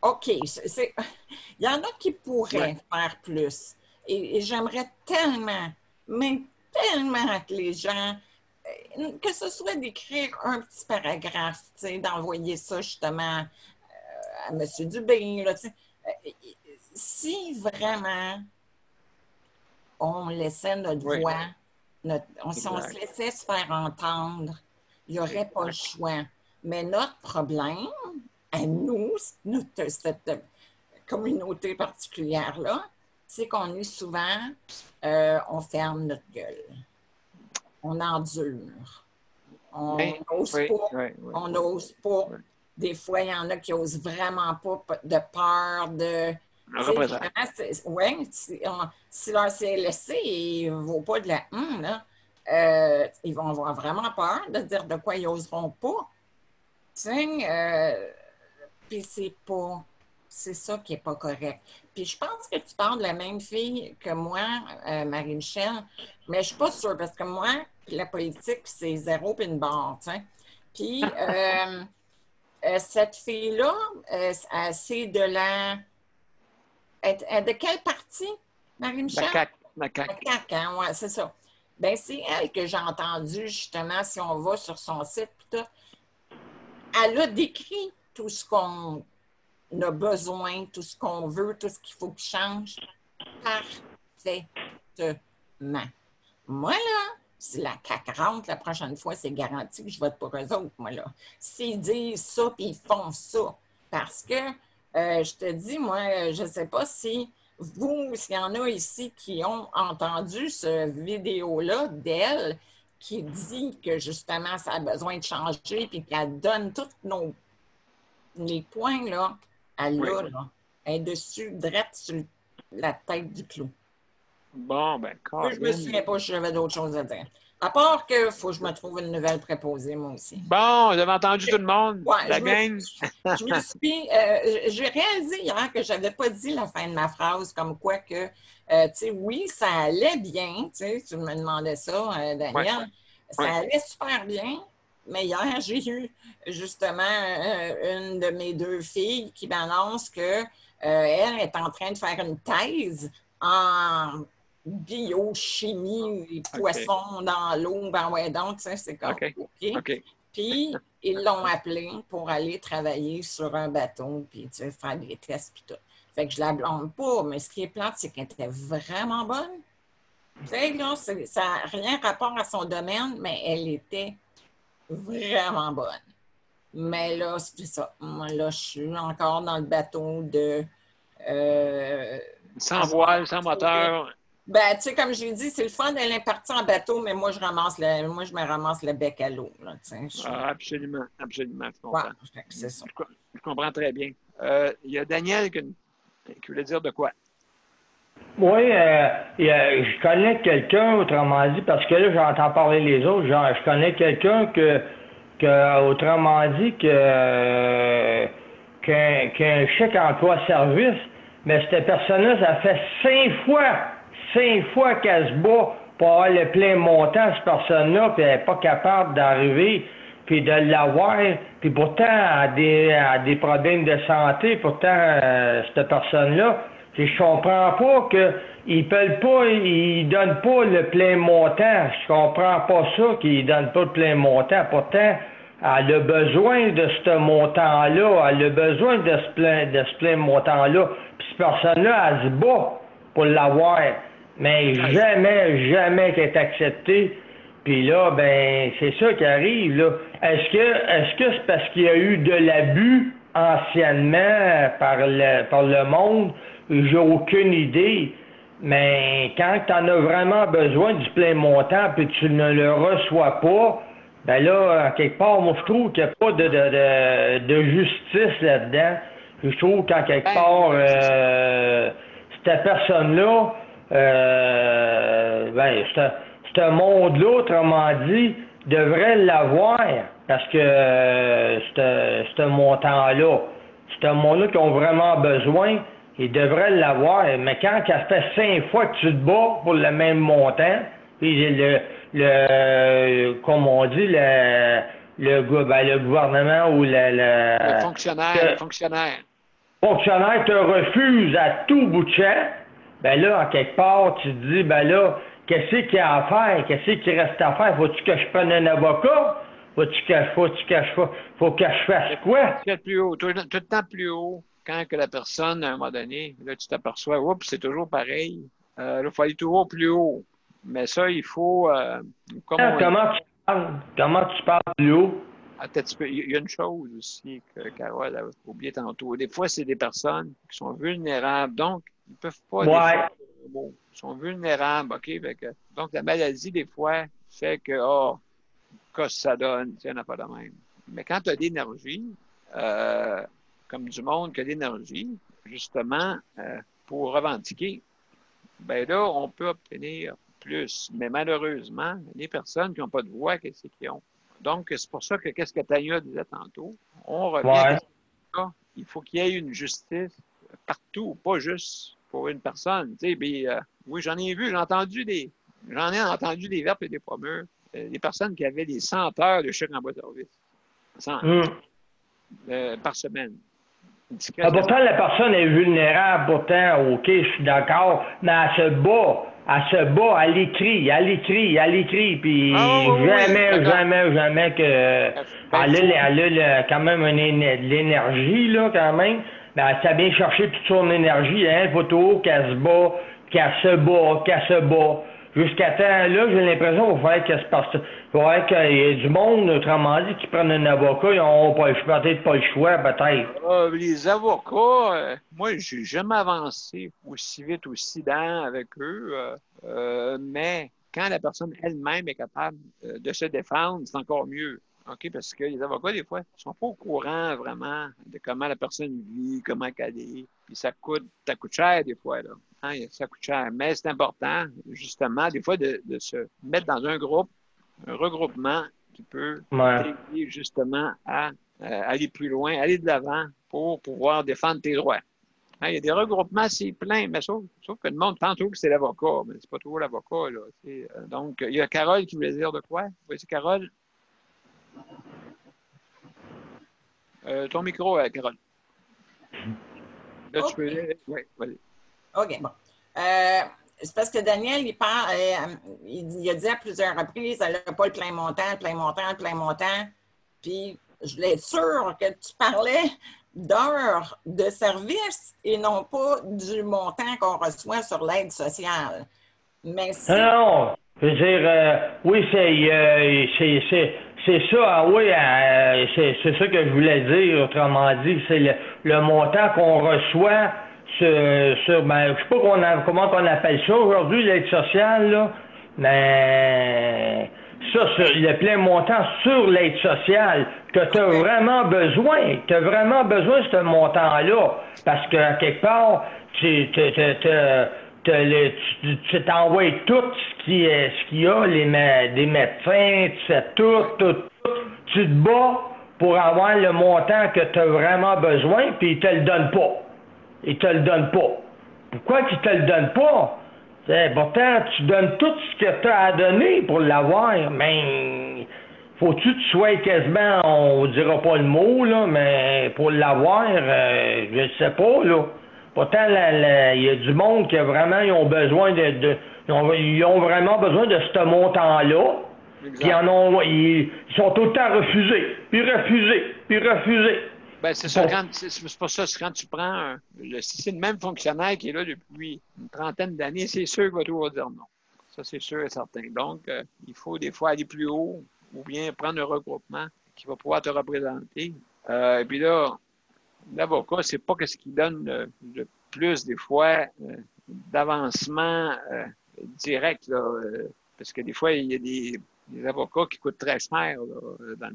OK, il y en a qui pourraient faire plus. Et j'aimerais tellement, mais tellement que les gens... que ce soit d'écrire un petit paragraphe, d'envoyer ça justement à M. Dubé. Là, si vraiment on laissait notre voix, si on se laissait se faire entendre, il n'y aurait pas le choix. Mais notre problème, à nous, cette communauté particulière-là, c'est qu'on est souvent, on ferme notre gueule. On endure. On n'ose pas. On n'ose pas. Des fois, il y en a qui n'osent vraiment pas de peur de... Si leur CLSC ne vaut pas de la là, ils vont avoir vraiment peur de dire de quoi ils n'oseront pas. Puis c'est ça qui n'est pas correct. Puis je pense que tu parles de la même fille que moi, Marie-Michel, mais je ne suis pas sûre, parce que moi, la politique, c'est 0 puis une barre, tu sais. Puis cette fille-là, c'est de la... de quel parti, Marie-Michel?
La CAQ.
La CAQ, hein, ouais, c'est ça. Bien, c'est elle que j'ai entendue, justement, si on va sur son site, puis tout. Elle a décrit tout ce qu'on a besoin, tout ce qu'on veut, tout ce qu'il faut qu'il change parfaitement. Moi, là, si la CAQ rentre la prochaine fois, c'est garanti que je vote pour eux autres, moi, là. S'ils disent ça, puis ils font ça. Parce que, je te dis, moi, je ne sais pas si s'il y en a ici qui ont entendu ce vidéo-là d'elle, qui dit que, justement, ça a besoin de changer, puis qu'elle donne tous les points, là, elle est dessus, drette sur la tête du clou.
Bon, ben,
moi, je me souviens pas si j'avais d'autres choses à dire. À part que faut que je me trouve une nouvelle préposée, moi aussi.
Bon, vous avez entendu tout le monde, la gang.
Je me suis... j'ai réalisé hier que j'avais pas dit la fin de ma phrase, comme quoi que, tu sais, oui, ça allait bien, tu sais, tu me demandais ça, Daniel. Ça allait super bien. Mais hier, j'ai eu justement une de mes deux filles qui m'annonce qu'elle est en train de faire une thèse en biochimie, les poissons dans l'eau. Ben ouais, donc, c'est comme OK. Puis, ils l'ont appelée pour aller travailler sur un bateau, puis faire des tests, puis tout. Fait que je la blâme pas, mais ce qui est plate, c'est qu'elle était vraiment bonne. Tu sais, là, ça n'a rien rapport à son domaine, mais elle était vraiment bonne. Mais là, c'est ça. Moi, là, je suis encore dans le bateau de...
sans voile, sans moteur.
Ben, tu sais, comme j'ai dit, c'est le fun d'aller partir en bateau, mais moi, je me ramasse le bec à l'eau.
Absolument, absolument. Je comprends.
Ouais, c'est ça.
Je comprends très bien. Il y a Daniel qui voulait dire de quoi?
Oui, je connais quelqu'un, autrement dit, parce que là, j'entends parler les autres, je connais quelqu'un autrement dit, qu'un chèque emploi-service, mais cette personne-là, ça fait 5 fois qu'elle se bat pour avoir le plein montant, cette personne-là, puis elle n'est pas capable d'arriver, puis de l'avoir, puis pourtant, elle a des problèmes de santé, pourtant, cette personne-là, je comprends pas qu'ils donnent pas le plein montant. Je comprends pas ça qu'ils donnent pas le plein montant. Pourtant, elle a besoin de ce montant-là. Elle a besoin de ce plein montant-là. Puis cette personne-là, elle se bat pour l'avoir. mais jamais qu'elle est acceptée. Puis là, ben, c'est ça qui arrive, là. Est-ce que c'est parce qu'il y a eu de l'abus anciennement par le monde? J'ai aucune idée. Mais quand tu en as vraiment besoin du plein montant puis tu ne le reçois pas, ben là, quelque part, moi, je trouve qu'il n'y a pas de justice là-dedans. Je trouve qu'en quelque part, cette personne-là, ce monde-là, autrement dit, devrait l'avoir parce que ce montant-là, ce monde-là qui ont vraiment besoin, ils devraient l'avoir. Mais quand ça fait 5 fois que tu te bats pour le même montant, puis comme on dit, le gouvernement ou
le fonctionnaire
te refuse à tout bout de champ, ben là, en quelque part, tu te dis, ben là, qu'est-ce qu'il y a à faire? Qu'est-ce qu'il reste à faire? Faut-tu que je prenne un avocat? Faut que je fasse quoi?
Plus haut, tout le temps plus haut. Quand que la personne, à un moment donné, là, tu t'aperçois, oups, c'est toujours pareil. Là, il faut aller toujours plus haut. Mais ça, il faut...
Comment tu parles plus haut?
Il y a une chose aussi que Carole a oublié tantôt. Des fois, c'est des personnes qui sont vulnérables. Donc, ils ne peuvent pas... Ils sont vulnérables, OK? Donc, la maladie, des fois, fait que, qu'est-ce que ça donne? Il n'y en a pas de même. Mais quand tu as de l'énergie... comme du monde qui a l'énergie, justement, pour revendiquer, ben là, on peut obtenir plus. Mais malheureusement, les personnes qui n'ont pas de voix, qu'est-ce qu'ils ont? Donc, c'est pour ça que, qu'est-ce que Tania disait tantôt, on revient à ça. Il faut qu'il y ait une justice partout, pas juste pour une personne. Tu sais, oui, j'en ai entendu des verbes et des promeurs, des personnes qui avaient des 100 heures de chèque en bois de service. 100 par semaine.
Pourtant, la personne est vulnérable, pourtant, OK, je suis d'accord, mais elle se bat, elle écrit, puis jamais que elle a quand même de l'énergie, là, quand même, mais elle sait bien chercher toute son énergie, hein, il faut toujours qu'elle se bat. Jusqu'à temps, là, j'ai l'impression qu'il faudrait qu'il y ait du monde, autrement dit, qui prennent un avocat, ils n'ont peut-être pas le choix, peut-être.
Les avocats, moi, j'ai jamais avancé aussi vite, aussi dans avec eux, mais quand la personne elle-même est capable de se défendre, c'est encore mieux. OK? Parce que les avocats, des fois, ne sont pas au courant vraiment de comment la personne vit, comment elle est. Puis ça coûte cher des fois, là. Hein, ça coûte cher. Mais c'est important, justement, des fois, de se mettre dans un regroupement qui peut t'aider justement à aller plus loin, aller de l'avant pour pouvoir défendre tes droits. Hein, il y a des regroupements, c'est plein, mais sauf que le monde pense toujours que c'est l'avocat, mais c'est pas toujours l'avocat, là. Donc, il y a Carole qui voulait dire de quoi? Voici Carole. Ton micro, Carole. Là, tu peux... Oui, vas-y.
OK, bon. C'est parce que Daniel, il parle, il a dit à plusieurs reprises, elle n'a pas le plein montant. Puis, je voulais être sûre que tu parlais d'heures de service et non pas du montant qu'on reçoit sur l'aide sociale. Mais
non, je veux dire, oui, c'est ça, oui, c'est ça que je voulais dire, autrement dit, c'est le montant qu'on reçoit sur ben, je sais pas comment on appelle ça aujourd'hui, l'aide sociale, là, mais ça, le plein montant sur l'aide sociale, que tu as vraiment besoin de ce montant-là, parce que à quelque part, tu t'envoies tout ce qu'il y a, des médecins, tu fais tout, tu te bats pour avoir le montant que tu as vraiment besoin, puis ils te le donnent pas. Pourquoi qu'ils te le donnent pas? Pourtant, tu donnes tout ce que tu as à donner pour l'avoir, mais faut-tu que tu sois quasiment, on dira pas le mot, là, mais pour l'avoir, je ne sais pas, là. Pourtant, il y a du monde qui a vraiment, ils ont besoin ils ont vraiment besoin de ce montant-là. Puis ils sont tout le temps refusés, puis refusés.
Ben, c'est ça, c'est pour ça, c'est quand tu prends si c'est le même fonctionnaire qui est là depuis une trentaine d'années, c'est sûr qu'il va toujours dire non. Ça, c'est sûr et certain. Donc, il faut des fois aller plus haut ou bien prendre un regroupement qui va pouvoir te représenter. Et puis là, l'avocat, c'est pas ce qui donne le plus, des fois, d'avancement direct, là, parce que des fois, il y a des avocats qui coûtent très cher là,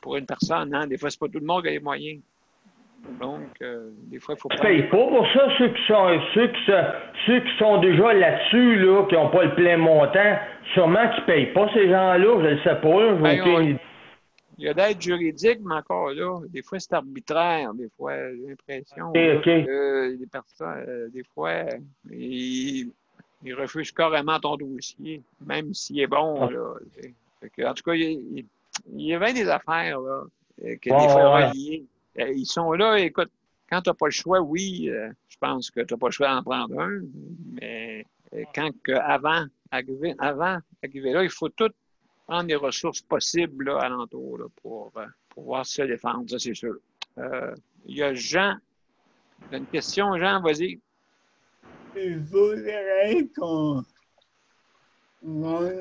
pour une personne. Hein? Des fois, c'est pas tout le monde qui a les moyens. Donc, des fois, il faut
pas. Paye pas pour ça, ceux qui sont déjà là-dessus, là, qui n'ont pas le plein montant, sûrement qu'ils ne payent pas ces gens-là, je ne sais pas.
Ben, il y a d'aide juridique, mais encore là, des fois, c'est arbitraire, des fois, j'ai l'impression que les personnes, des fois, ils refusent carrément ton dossier, même s'il est bon. Là, fait que, en tout cas, il y a bien des affaires là, que des fois reliées. Ils sont là, écoute, quand tu n'as pas le choix, oui, je pense que tu n'as pas le choix d'en prendre un, mais avant d'arriver là, il faut tout prendre les ressources possibles là, alentour là, pour pouvoir se défendre, ça c'est sûr. Il y a Jean. Tu as une question, Jean, vas-y.
Il faudrait qu'on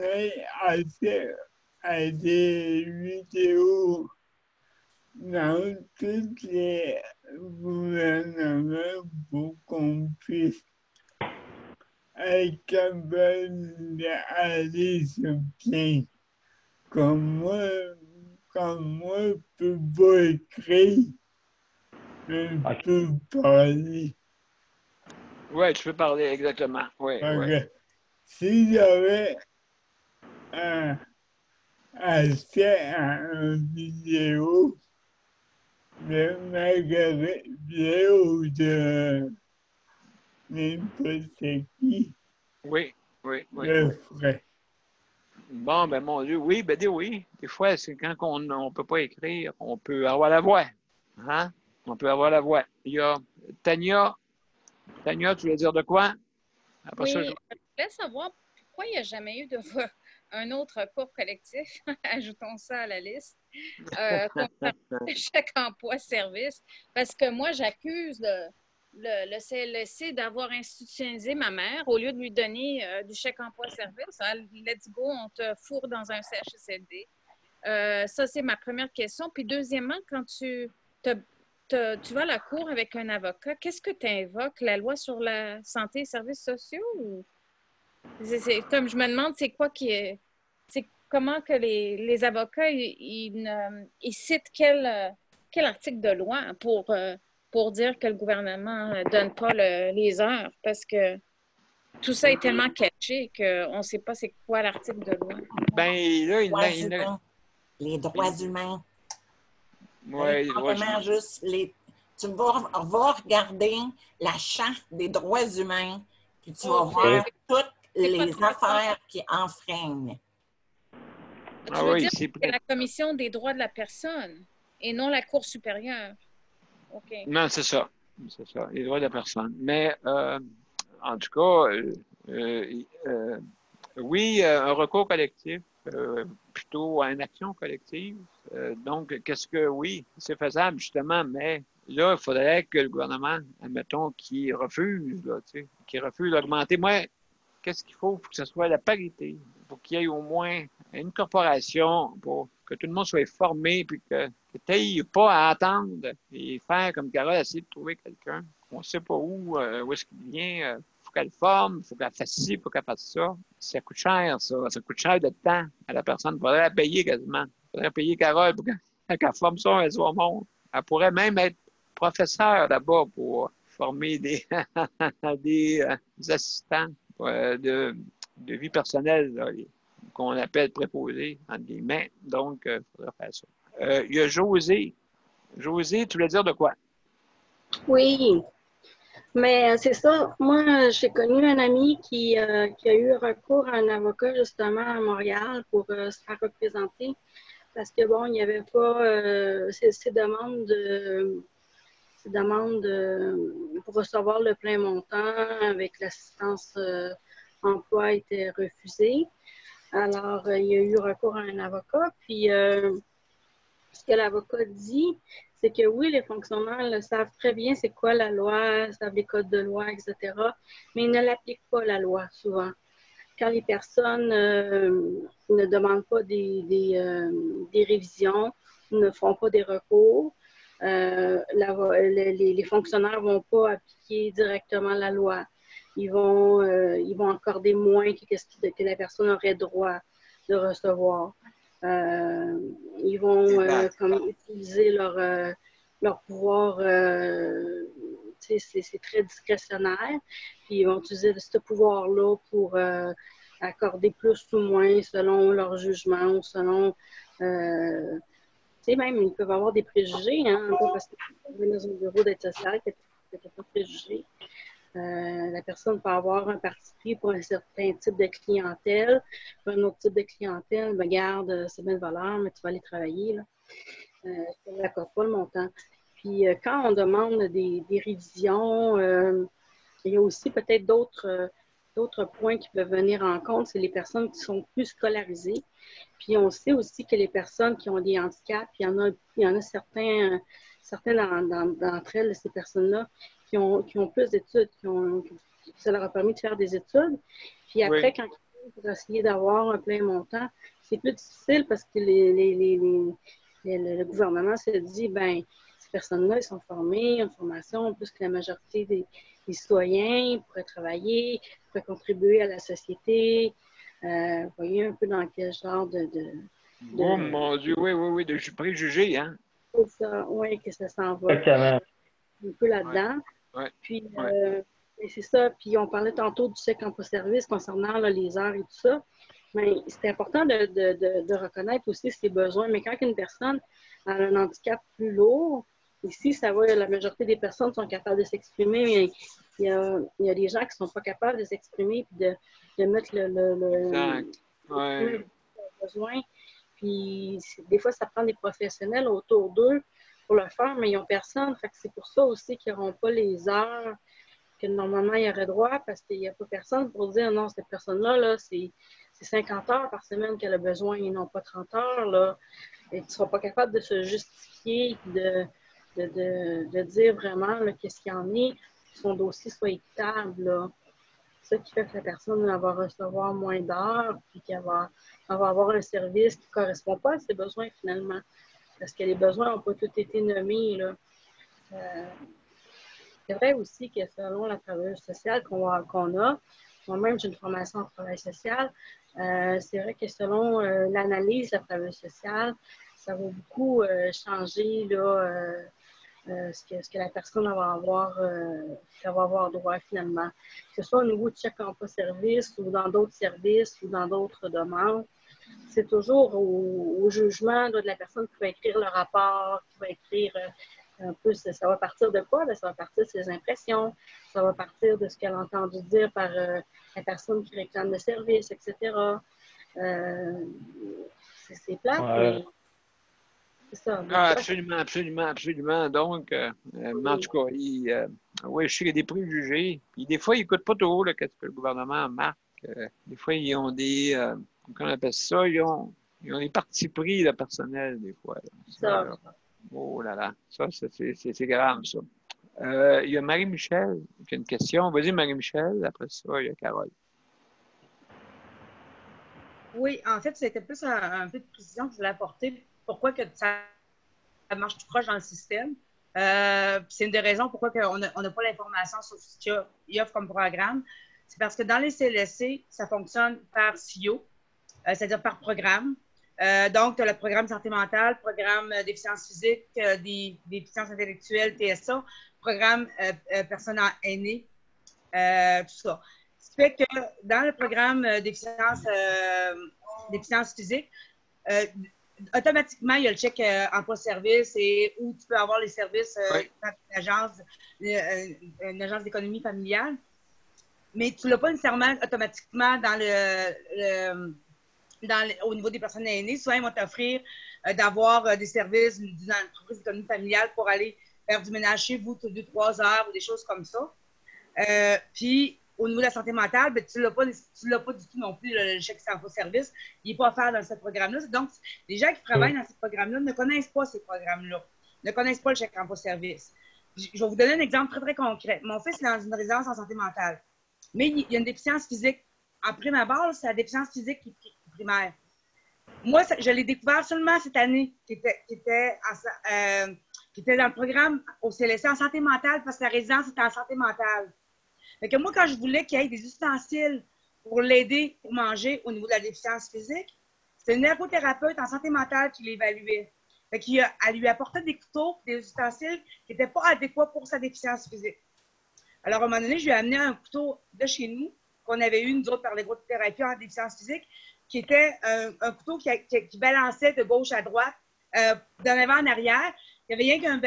ait accès à des vidéos dans tous les gouvernements pour qu'on puisse être capable d'aller se plaindre. Comme moi, je peux pas écrire, je peux parler.
Oui, tu peux parler, exactement. Oui, oui.
Si j'avais accès à une vidéo de magasin vidéo de n'importe qui,
oui.
je ferais.
Bon, ben mon Dieu, oui, ben oui. Des fois, c'est quand on ne peut pas écrire, on peut avoir la voix. Hein? On peut avoir la voix. Il y a Tania. Tania, tu veux dire de quoi?
Après ça, je voulais savoir pourquoi il n'y a jamais eu un autre recours collectif, ajoutons ça à la liste, concernant le chèque emploi-service, parce que moi, j'accuse le CLSC d'avoir institutionnalisé ma mère au lieu de lui donner du chèque emploi-service. Hein, let's go, on te fourre dans un CHSLD. Ça, c'est ma première question. Puis deuxièmement, quand tu vas à la cour avec un avocat, qu'est-ce que tu invoques? La loi sur la santé et services sociaux? Ou... comme je me demande, c'est quoi qui est... C'est comment que les avocats, ils citent quel article de loi pour dire que le gouvernement ne donne pas les heures? Parce que tout ça est tellement caché qu'on ne sait pas c'est quoi l'article de loi.
Ben là,
les droits humains.
Oui,
tu vas regarder la charte des droits humains, puis tu vas voir toutes les affaires qui enfreignent.
Tu veux dire que c'est la Commission des droits de la personne et non la Cour supérieure. OK.
Non, c'est ça. C'est ça, les droits de la personne. Mais en tout cas, oui, un recours collectif, plutôt une action collective. Donc, oui, c'est faisable justement, mais là, il faudrait que le gouvernement, admettons, qui refuse d'augmenter. Moi, qu'est-ce qu'il faut? Il faut que ce soit la parité. Il faut qu'il y ait au moins une corporation pour que tout le monde soit formé, puis que tu n'aies pas à attendre et faire comme Carole, essayer de trouver quelqu'un. On ne sait pas où est-ce qu'il vient. Il faut qu'elle forme, il faut qu'elle fasse ci, il faut qu'elle fasse ça. Ça coûte cher, ça. Ça coûte cher de temps à la personne. Il faudrait la payer quasiment. Il faudrait payer Carole pour qu'elle forme ça, elle soit monde. Elle pourrait même être professeure là-bas pour former des assistants de vie personnelle là, qu'on appelle préposés, entre guillemets. Donc, il faudrait faire ça. Il y a José. José, tu voulais dire de quoi?
Oui, mais c'est ça. Moi, j'ai connu un ami qui a eu recours à un avocat justement à Montréal pour se faire représenter parce que, bon, il n'y avait pas ces demandes pour recevoir le plein montant avec l'assistance emploi étaient refusées. Alors, il y a eu recours à un avocat, puis ce que l'avocat dit, c'est que oui, les fonctionnaires le savent très bien c'est quoi la loi, savent les codes de loi, etc., mais ils ne l'appliquent pas, la loi, souvent. Quand les personnes ne demandent pas des révisions, ne font pas des recours, les fonctionnaires ne vont pas appliquer directement la loi. Ils vont accorder moins que la personne aurait droit de recevoir. Ils vont comme utiliser leur pouvoir, c'est très discrétionnaire, puis ils vont utiliser ce pouvoir-là pour accorder plus ou moins selon leur jugement ou selon... même, ils peuvent avoir des préjugés, hein, pas parce qu'ils sont dans un bureau d'aide sociale qu'il n'y a pas de préjugés. La personne peut avoir un parti pris pour un certain type de clientèle. Pour un autre type de clientèle, ben, garde, c'est bien de valeur, mais tu vas aller travailler. Là. Je ne l'accorde pas le montant. Puis quand on demande des révisions, il y a aussi peut-être d'autres points qui peuvent venir en compte. C'est les personnes qui sont plus scolarisées. Puis on sait aussi que les personnes qui ont des handicaps, il y en a certains d'entre elles, ces personnes-là, qui ont plus d'études, ça leur a permis de faire des études. Puis après, oui, quand ils viennent pour essayer d'avoir un plein montant, c'est plus difficile parce que le gouvernement se dit, ben ces personnes-là, ils sont formées, ils ont une formation, plus que la majorité des citoyens, pourraient travailler, pourraient contribuer à la société. Vous voyez un peu dans quel genre de
oh mon Dieu, oui, de préjugés, hein?
C'est ça, oui, que ça s'en va.
Exactement.
Un peu là-dedans.
Ouais.
Puis, c'est ça. Puis, on parlait tantôt du chèque emploi-service concernant là, les heures et tout ça. Mais c'est important de reconnaître aussi ses besoins. Mais quand une personne a un handicap plus lourd, ici, ça va, la majorité des personnes sont capables de s'exprimer, mais il y a des gens qui ne sont pas capables de s'exprimer et de mettre le besoin. Puis, des fois, ça prend des professionnels autour d'eux pour le faire, mais ils n'ont personne. Fait que c'est pour ça aussi qu'ils n'auront pas les heures que normalement ils auraient droit, parce qu'il n'y a pas personne pour dire non, cette personne-là, là, c'est 50 heures par semaine qu'elle a besoin et non pas 30 heures. Là. Et tu ne seras pas capable de se justifier, de dire vraiment qu'est-ce qu'il y en est, que son dossier soit équitable. Là. C'est ça qui fait que la personne va recevoir moins d'heures, puis qu'elle va avoir un service qui ne correspond pas à ses besoins finalement. Parce que les besoins n'ont pas tous été nommés. Là. C'est vrai aussi que selon la travailleuse sociale qu'on a, moi-même j'ai une formation en travail social, c'est vrai que selon l'analyse de la travailleuse sociale, ça va beaucoup changer là, ce que la personne va avoir droit finalement. Que ce soit au niveau de chèque emploi-service ou dans d'autres services ou dans d'autres demandes, c'est toujours au jugement là, de la personne qui va écrire le rapport, qui va écrire un peu, ça va partir de quoi? Bien, ça va partir de ses impressions, ça va partir de ce qu'elle a entendu dire par la personne qui réclame le service, etc. C'est plate, mais c'est ça.
Absolument. Donc, en tout cas, oui, je sais qu'il y a des préjugés. Puis des fois, ils n'écoutent pas trop là, qu'est-ce que le gouvernement marque. Des fois, ils ont des... comment on appelle ça? Ils ont des partis pris, le personnel, des fois. Ça, oh là là, ça, c'est grave, ça. Il y a Marie-Michel qui a une question. Vas-y, Marie-Michel. Après ça, il y a Carole.
Oui, en fait, c'était plus un peu de précision que je voulais apporter. Pourquoi que ça marche tout croche dans le système. C'est une des raisons pourquoi on n'a pas l'information sur ce qu'il offre comme programme. C'est parce que dans les CLSC, ça fonctionne par CIO, c'est-à-dire par programme. Donc, tu as le programme santé mentale, programme déficience physique, des déficiences intellectuelles, TSA, programme personnes aînées, tout ça. Ce qui fait que dans le programme déficience physique, automatiquement, il y a le chèque emploi-service et où tu peux avoir les services une agence d'économie familiale. Mais tu ne l'as pas nécessairement automatiquement au niveau des personnes aînées. Souvent, ils vont t'offrir d'avoir des services d'une entreprise d'économie familiale pour aller faire du ménage chez vous toutes 2-3 heures ou des choses comme ça. Puis, au niveau de la santé mentale, ben, tu l'as pas du tout non plus, le chèque sans service. Il n'est pas offert dans ce programme-là. Donc, les gens qui travaillent dans ce programme-là ne connaissent pas ces programmes-là, ne connaissent pas le chèque emploi service. Je vais vous donner un exemple très, très concret. Mon fils est dans une résidence en santé mentale, mais il y a une déficience physique. En prime abord, c'est la déficience physique qui est primaire. Moi, je l'ai découvert seulement cette année, qui était dans le programme au CLSC en santé mentale, parce que la résidence était en santé mentale. Fait que moi, quand je voulais qu'il y ait des ustensiles pour l'aider pour manger au niveau de la déficience physique, c'était une ergothérapeute en santé mentale qui l'évaluait. Fait qu'elle lui apportait des couteaux, des ustensiles qui n'étaient pas adéquats pour sa déficience physique. Alors, à un moment donné, je lui ai amené un couteau de chez nous, qu'on avait eu, nous autres, par l'ergothérapie en déficience physique, qui était un couteau qui balançait de gauche à droite, d'en avant en arrière. Il y avait rien qu'un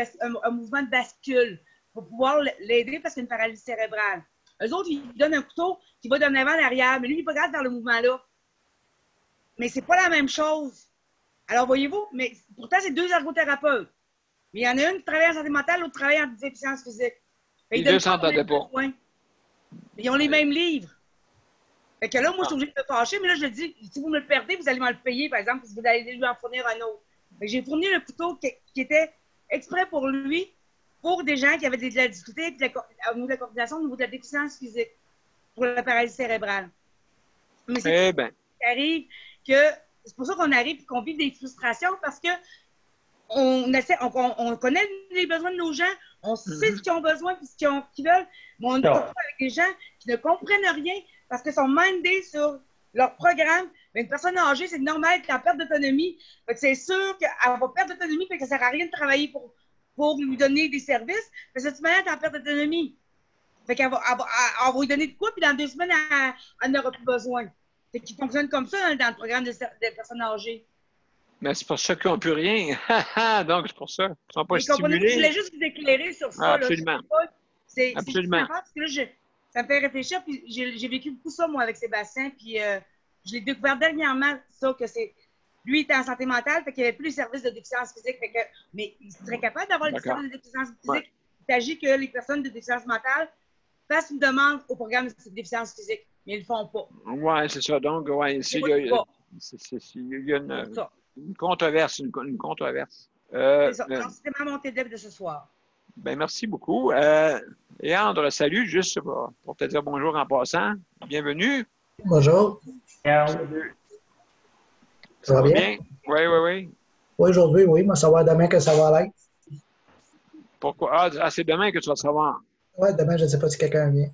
mouvement de bascule pour pouvoir l'aider parce qu'il y a une paralysie cérébrale. Eux autres, ils donnent un couteau qui va d'en avant en arrière, mais lui, il n'est pas capable de faire le mouvement-là. Mais c'est pas la même chose. Alors, voyez-vous, mais pourtant, c'est deux ergothérapeutes. Mais il y en a une qui travaille en santé mentale, l'autre qui travaille en déficience physique.
Les deux s'entendaient pas.
Ils ont les mêmes livres. Fait que là, moi, je suis obligée de me fâcher, mais là, je dis, si vous me le perdez, vous allez me le payer, par exemple, si vous allez lui en fournir un autre. Fait que j'ai fourni le couteau qui était exprès pour lui, pour des gens qui avaient de la difficulté au niveau de la coordination, au niveau de la déficience physique, pour la paralysie cérébrale. Mais c'est arrive que c'est pour ça qu'on arrive et qu'on vit des frustrations parce que on connaît les besoins de nos gens, on sait ce qu'ils ont besoin et ce qu'ils veulent, mais on est avec des gens qui ne comprennent rien parce qu'ils sont mindés sur leur programme. Mais une personne âgée, c'est normal qu'elle perde d'autonomie. C'est sûr qu'elle va perdre d'autonomie et que ça ne sert à rien de travailler pour lui donner des services. Mais cette semaine, elle perd d'autonomie. Fait qu'elle va lui donner de quoi, puis dans 2 semaines, elle n'aura plus besoin. Fait qu'il fonctionne comme ça dans le programme de personnes âgées.
Mais c'est pour ça qu'ils n'ont plus rien. Donc, c'est pour ça. Ils ne sont pas stimulés.
Je voulais juste vous éclairer sur ça.
Absolument.
C'est
absolument.
Parce que là, ça me fait réfléchir. Puis j'ai vécu beaucoup ça, moi, avec Sébastien. Puis je l'ai découvert dernièrement, ça, que c'est. Lui, il était en santé mentale, fait qu'il n'y avait plus les services de déficience physique. Mais il serait capable d'avoir les services de déficience physique. Ouais. Il s'agit que les personnes de déficience mentale fassent une demande au programme de déficience physique, mais ils ne le font pas.
Oui, c'est ça. Donc, ouais, ici, il y a une controverse. Une controverse.
C'est ça. Donc, c'était ma montée de lèvres de ce soir.
Ben, merci beaucoup. Léandre, salut, juste pour te dire bonjour en passant. Bienvenue.
Bonjour.
Salut.
Ça va bien?
Oui.
Oui, aujourd'hui, oui. Mais ça va demain que ça va l'être.
Pourquoi? Ah, c'est demain que tu vas savoir.
Oui, demain, je ne sais pas si quelqu'un vient.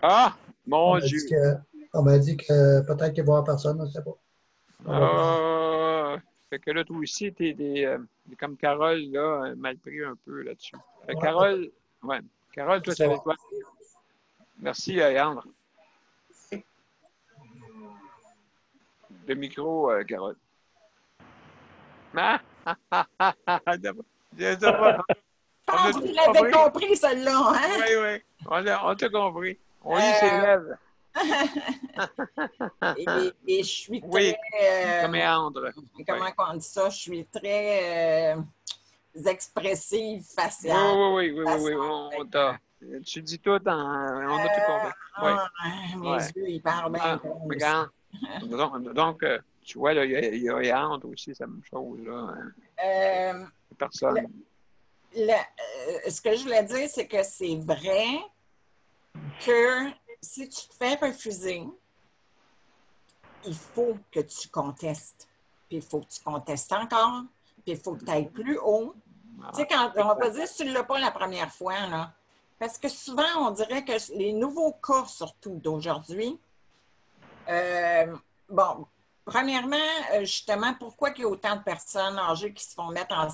Ah, mon Dieu.
On m'a dit que peut-être qu'il va y avoir personne, je ne sais pas.
Fait que là, toi aussi, t'es comme Carole, là, mal pris un peu là-dessus. Carole, Carole, toi, c'est avec toi. Merci, Léandre. Le micro, Carole. Je sais pas.
Vous l'avez compris, celle-là, hein?
Oui. On t'a compris. On lit ses lèvres.
et je suis très...
comme Léandre.
Comment on dit ça? Je suis très expressive faciale.
Oui. Tu dis tout, on a tout compris.
Mes yeux, ils parlent bien.
Regarde. Donc, tu vois, là, il y a Léandre aussi, c'est la même chose. Là. Personne.
Ce que je voulais dire, c'est que c'est vrai que si tu te fais refuser, il faut que tu contestes. Puis il faut que tu contestes encore. Puis il faut que tu ailles plus haut. Tu sais, quand on va dire si tu ne l'as pas la première fois, là, parce que souvent, on dirait que les nouveaux cas, surtout d'aujourd'hui, premièrement, justement, pourquoi il y a autant de personnes âgées qui se font mettre en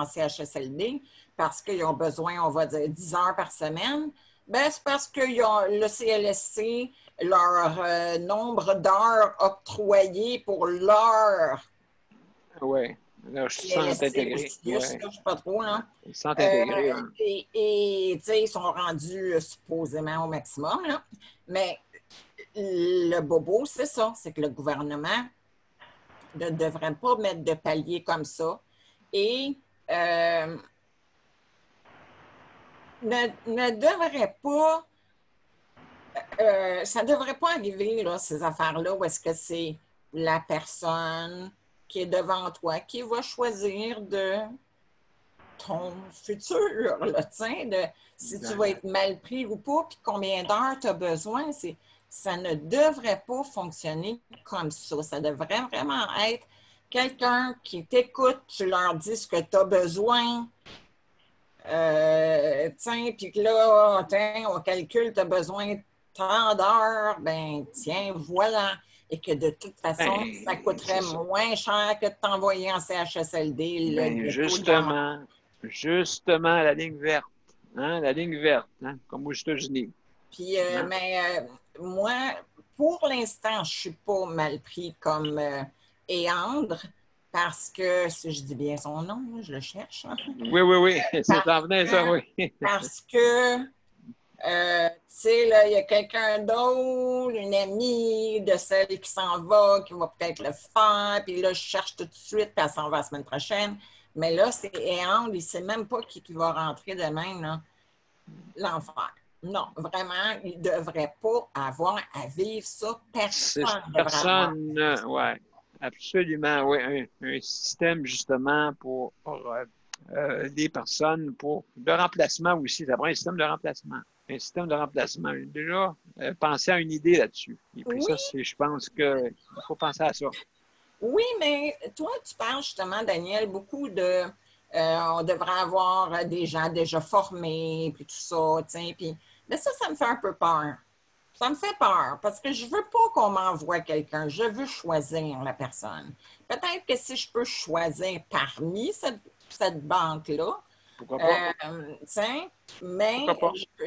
CHSLD? Parce qu'ils ont besoin, on va dire, 10 heures par semaine. Ben, c'est parce que le CLSC, leur nombre d'heures octroyées pour leur...
Oui, je suis sans intégrer.
Je ne sais pas trop, là.
Sans intégrer.
Et tu sais, ils sont rendus supposément au maximum, là. Mais le bobo, c'est ça, c'est que le gouvernement ne devrait pas mettre de palier comme ça et ne devrait pas ça ne devrait pas arriver, là, ces affaires-là, où est-ce que c'est la personne qui est devant toi qui va choisir de ton futur, là, si tu vas être mal pris ou pas, puis combien d'heures tu as besoin. Ça ne devrait pas fonctionner comme ça. Ça devrait vraiment être quelqu'un qui t'écoute, tu leur dis ce que tu as besoin. Puis que là, on calcule, tu as besoin de tant d'heures, ben tiens, voilà. Et que de toute façon, ça coûterait moins cher que de t'envoyer en CHSLD.
Justement, la ligne verte. Hein? La ligne verte, hein? Comme aux États-Unis.
Puis, moi, pour l'instant, je ne suis pas mal pris comme Éandre, parce que, si je dis bien son nom, je le cherche. Hein?
Oui, c'est en venant ça, oui.
Parce que, tu sais, là, il y a quelqu'un d'autre, une amie de celle qui s'en va, qui va peut-être le faire, puis là, je cherche tout de suite, puis elle s'en va la semaine prochaine. Mais là, c'est Éandre, il ne sait même pas qui va rentrer demain, là. L'enfer. Non, vraiment, il ne devrait pas avoir à vivre ça. Personne.
Oui, absolument, oui. Un système, justement, pour des personnes, de remplacement aussi. Ça prend un système de remplacement. Un système de remplacement. J'ai déjà pensé à une idée là-dessus. Et puis ça, je pense qu'il faut penser à ça.
Oui, mais toi, tu parles justement, Daniel, beaucoup de... on devrait avoir des gens déjà formés, puis tout ça, puis... Mais ça me fait un peu peur. Ça me fait peur, parce que je ne veux pas qu'on m'envoie quelqu'un. Je veux choisir la personne. Peut-être que si je peux choisir parmi cette banque-là,
pourquoi pas?
Mais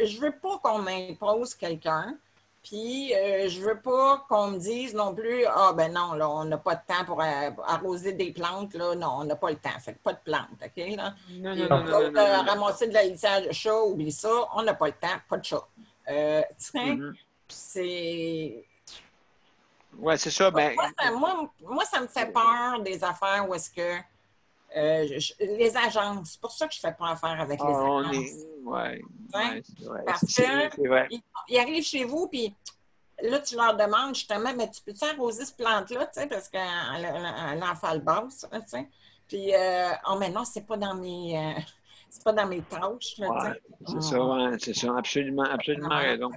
je ne veux pas qu'on m'impose quelqu'un. Puis, je veux pas qu'on me dise non plus, ah ben non, là, on n'a pas de temps pour arroser des plantes, là, non, on n'a pas le temps, fait que pas de plantes, OK, là? Non. Ramasser de la litière de chat, oublie ça, on n'a pas le temps, pas de chat. C'est...
Oui, c'est ça,
moi, ça me fait peur des affaires où est-ce que les agences, c'est pour ça que je ne fais pas affaire avec les agences.
Oui, c'est vrai.
Parce qu'ils arrivent chez vous, puis là, tu leur demandes justement, mais tu peux-tu arroser cette plante-là, parce qu'elle en fait le basse, puis, mais non, c'est pas dans mes... c'est pas dans mes tâches.
C'est ça, absolument raison.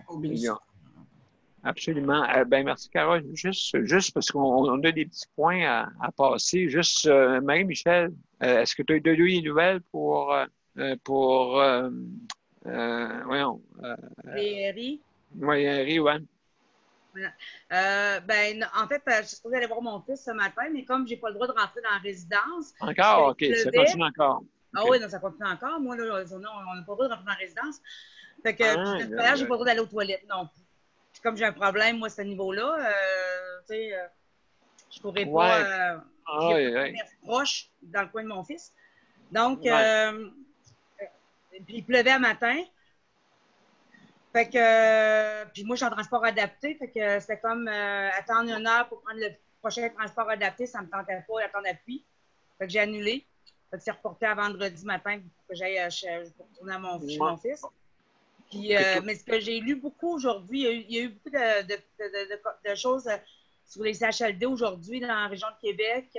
Absolument. Merci, Carole. Juste parce qu'on a des petits points à passer. Juste, Marie-Michel, est-ce que tu as eu des nouvelles pour
les RI?
Oui, RI, oui.
En fait, je suis supposée aller voir mon fils ce matin, mais comme je n'ai pas le droit de rentrer dans la résidence.
Encore? OK, ça continue encore.
Ah oui, non, ça continue encore. Moi, là, on n'a pas le droit de rentrer dans la résidence. Fait que, je n'ai pas le droit d'aller aux toilettes non plus. Puis comme j'ai un problème, moi, à ce niveau-là, je ne pourrais pas être proche dans le coin de mon fils. Donc, puis il pleuvait un matin. Fait que, puis moi, je suis en transport adapté. Fait que c'était comme attendre une heure pour prendre le prochain transport adapté. Ça ne me tentait pas d'attendre la pluie. Fait que j'ai annulé. Fait que c'est reporté à vendredi matin pour que j'aille pour retourner chez mon fils. Puis, mais ce que j'ai lu beaucoup aujourd'hui, il y a eu beaucoup de choses sur les CHLD aujourd'hui dans la région de Québec,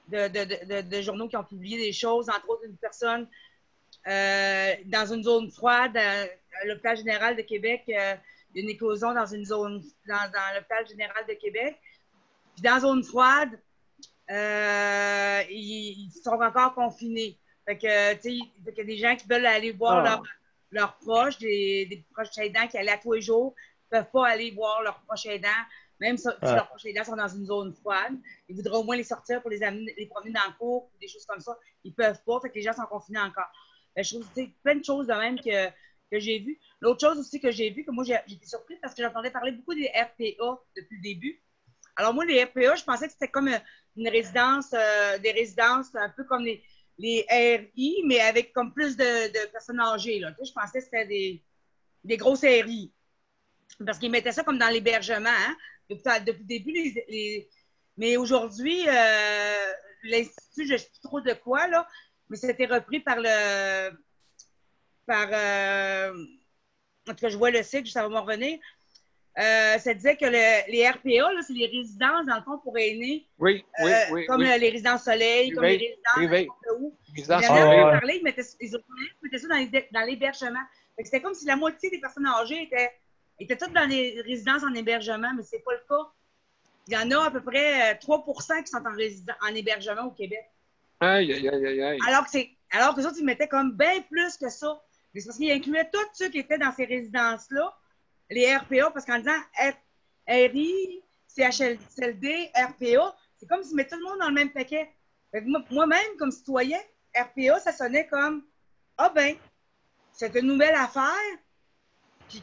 de journaux qui ont publié des choses, entre autres une personne dans une zone froide à l'hôpital général de Québec. Il y a une éclosion dans une zone dans l'hôpital général de Québec. Puis dans la zone froide, ils sont encore confinés. Fait que, tu sais, il y a des gens qui veulent aller voir leurs proches, des proches aidants qui allaient à tous les jours, ne peuvent pas aller voir leurs proches aidants, même si leurs proches aidants sont dans une zone froide. Ils voudraient au moins les sortir pour les promener dans le cours, des choses comme ça. Ils ne peuvent pas, fait que les gens sont confinés encore. Je trouve que plein de choses de même que j'ai vues. L'autre chose aussi que j'ai vue, que moi j'étais surprise parce que j'entendais parler beaucoup des RPA depuis le début. Alors moi, les RPA, je pensais que c'était comme une résidence, des résidences un peu comme les RI, mais avec comme plus de personnes âgées. Là. Tu sais, je pensais que c'était des grosses RI. Parce qu'ils mettaient ça comme dans l'hébergement. Hein? Depuis le début, mais aujourd'hui, l'Institut, je ne sais plus trop de quoi, là, mais c'était repris par en tout cas, je vois le cycle, ça va me revenir. Ça disait que les RPA, là, c'est les résidences, dans le fond, pour aînés.
Oui,
comme les résidences soleil, comme les résidences où. Il y en a parlé, ils mettaient ça dans l'hébergement. C'était comme si la moitié des personnes âgées étaient toutes dans les résidences en hébergement, mais c'est pas le cas. Il y en a à peu près 3 qui sont en hébergement au Québec.
Aïe, aïe, aïe, aïe.
Alors que les autres, ils mettaient comme bien plus que ça. Mais c'est parce qu'ils incluaient tous ceux qui étaient dans ces résidences-là, les RPA, parce qu'en disant RI, CHSLD, RPA, c'est comme s'ils mettaient tout le monde dans le même paquet. Moi-même, comme citoyen, RPA, ça sonnait comme ah ben, c'est une nouvelle affaire qui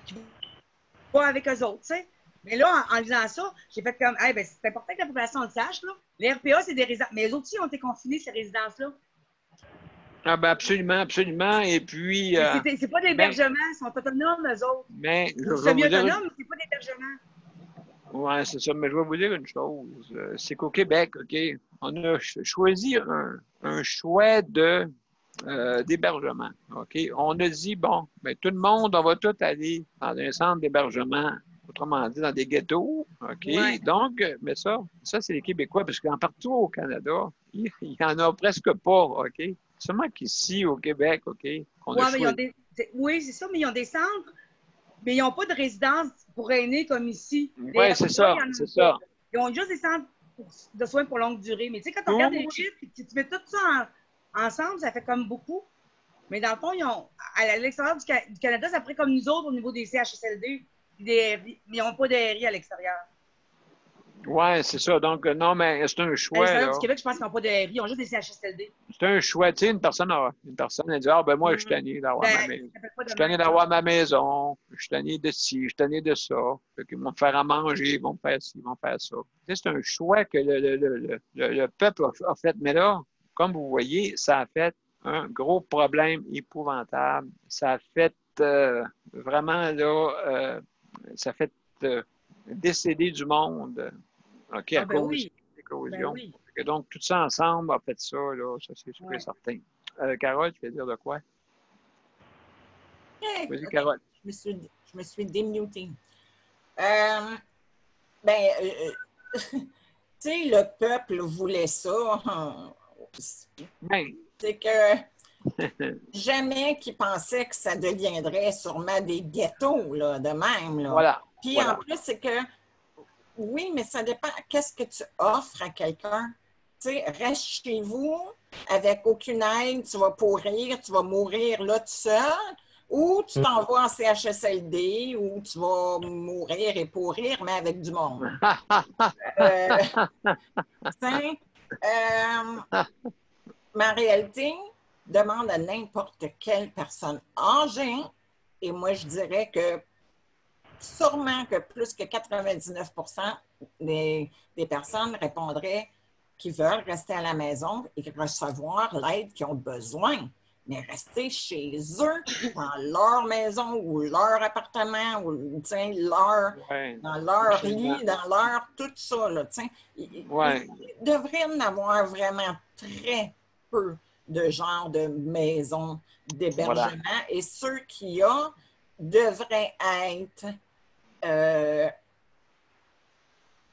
va avec eux autres, tu sais. Mais là, en disant ça, j'ai fait comme hey, ben, c'est important que la population le sache, là. Les RPA, c'est des résidences. Mais les autres aussi ont été confinés, ces résidences-là.
Ah ben absolument, absolument. Et puis.
C'est pas d'hébergement, ils sont autonomes, eux autres.
Mais
ils sont semi-autonomes, mais c'est pas d'hébergement.
Oui, c'est ça. Mais je vais vous dire une chose. C'est qu'au Québec, OK, on a choisi un choix d'hébergement. OK? On a dit, bon, ben, tout le monde, on va tous aller dans un centre d'hébergement, autrement dit, dans des ghettos. OK? Ouais. Donc, mais ça c'est les Québécois, parce qu'en partout au Canada, il n'y en a presque pas. OK? Seulement qu'ici, au Québec, OK?
Oui, c'est ça, mais ils ont des centres, mais ils n'ont pas de résidence pour aînés comme ici.
Oui, c'est ça, c'est ça.
Ils ont juste des centres de soins pour longue durée. Mais tu sais, quand on regarde les chiffres, tu mets tout ça ensemble, ça fait comme beaucoup. Mais dans le fond, ils ont, à l'extérieur du Canada, ça ferait comme nous autres au niveau des CHSLD, mais ils n'ont pas de RI à l'extérieur.
Oui, c'est ça. Donc, non, mais c'est un choix.
À l'extérieur du Québec, je pense qu'ils n'ont pas de RI, ils ont juste des CHSLD.
C'est un choix. Tu sais, une personne, elle dit ah, ben moi, je suis tanné d'avoir ma maison. Je suis tanné d'avoir ma maison. Je suis tanné de ci, je suis tanné de ça. Ils vont me faire à manger, ils vont me faire ci, ils vont me faire ça. Tu sais, c'est un choix que le peuple a fait. Mais là, comme vous voyez, ça a fait un gros problème épouvantable. Ça a fait vraiment, là, ça a fait décéder du monde. OK, à cause des éclosions. Ben oui. Donc, tout ça ensemble a fait ça, là, ça c'est sûr et certain. Carole, tu veux dire de quoi? Vas-y, Carole.
Je me suis démutée. Tu sais, le peuple voulait ça. C'est que jamais qu'ils pensaient que ça deviendrait sûrement des ghettos, là, de même. Là.
Voilà.
Puis en plus, c'est que oui, mais ça dépend. Qu'est-ce que tu offres à quelqu'un? Tu sais, reste chez vous avec aucune aide, tu vas pourrir, tu vas mourir là tout seul, ou tu t'en vas en CHSLD, ou tu vas mourir et pourrir, mais avec du monde. Ma réalité demande à n'importe quelle personne âgée, et moi je dirais que sûrement que plus que 99% des personnes répondraient qu'ils veulent rester à la maison et recevoir l'aide qu'ils ont besoin, mais rester chez eux, dans leur maison ou leur appartement, ou dans leur lit, dans leur tout ça. Là, il devrait en avoir vraiment très peu de genre de maisons d'hébergement et ceux qu'il y a devraient être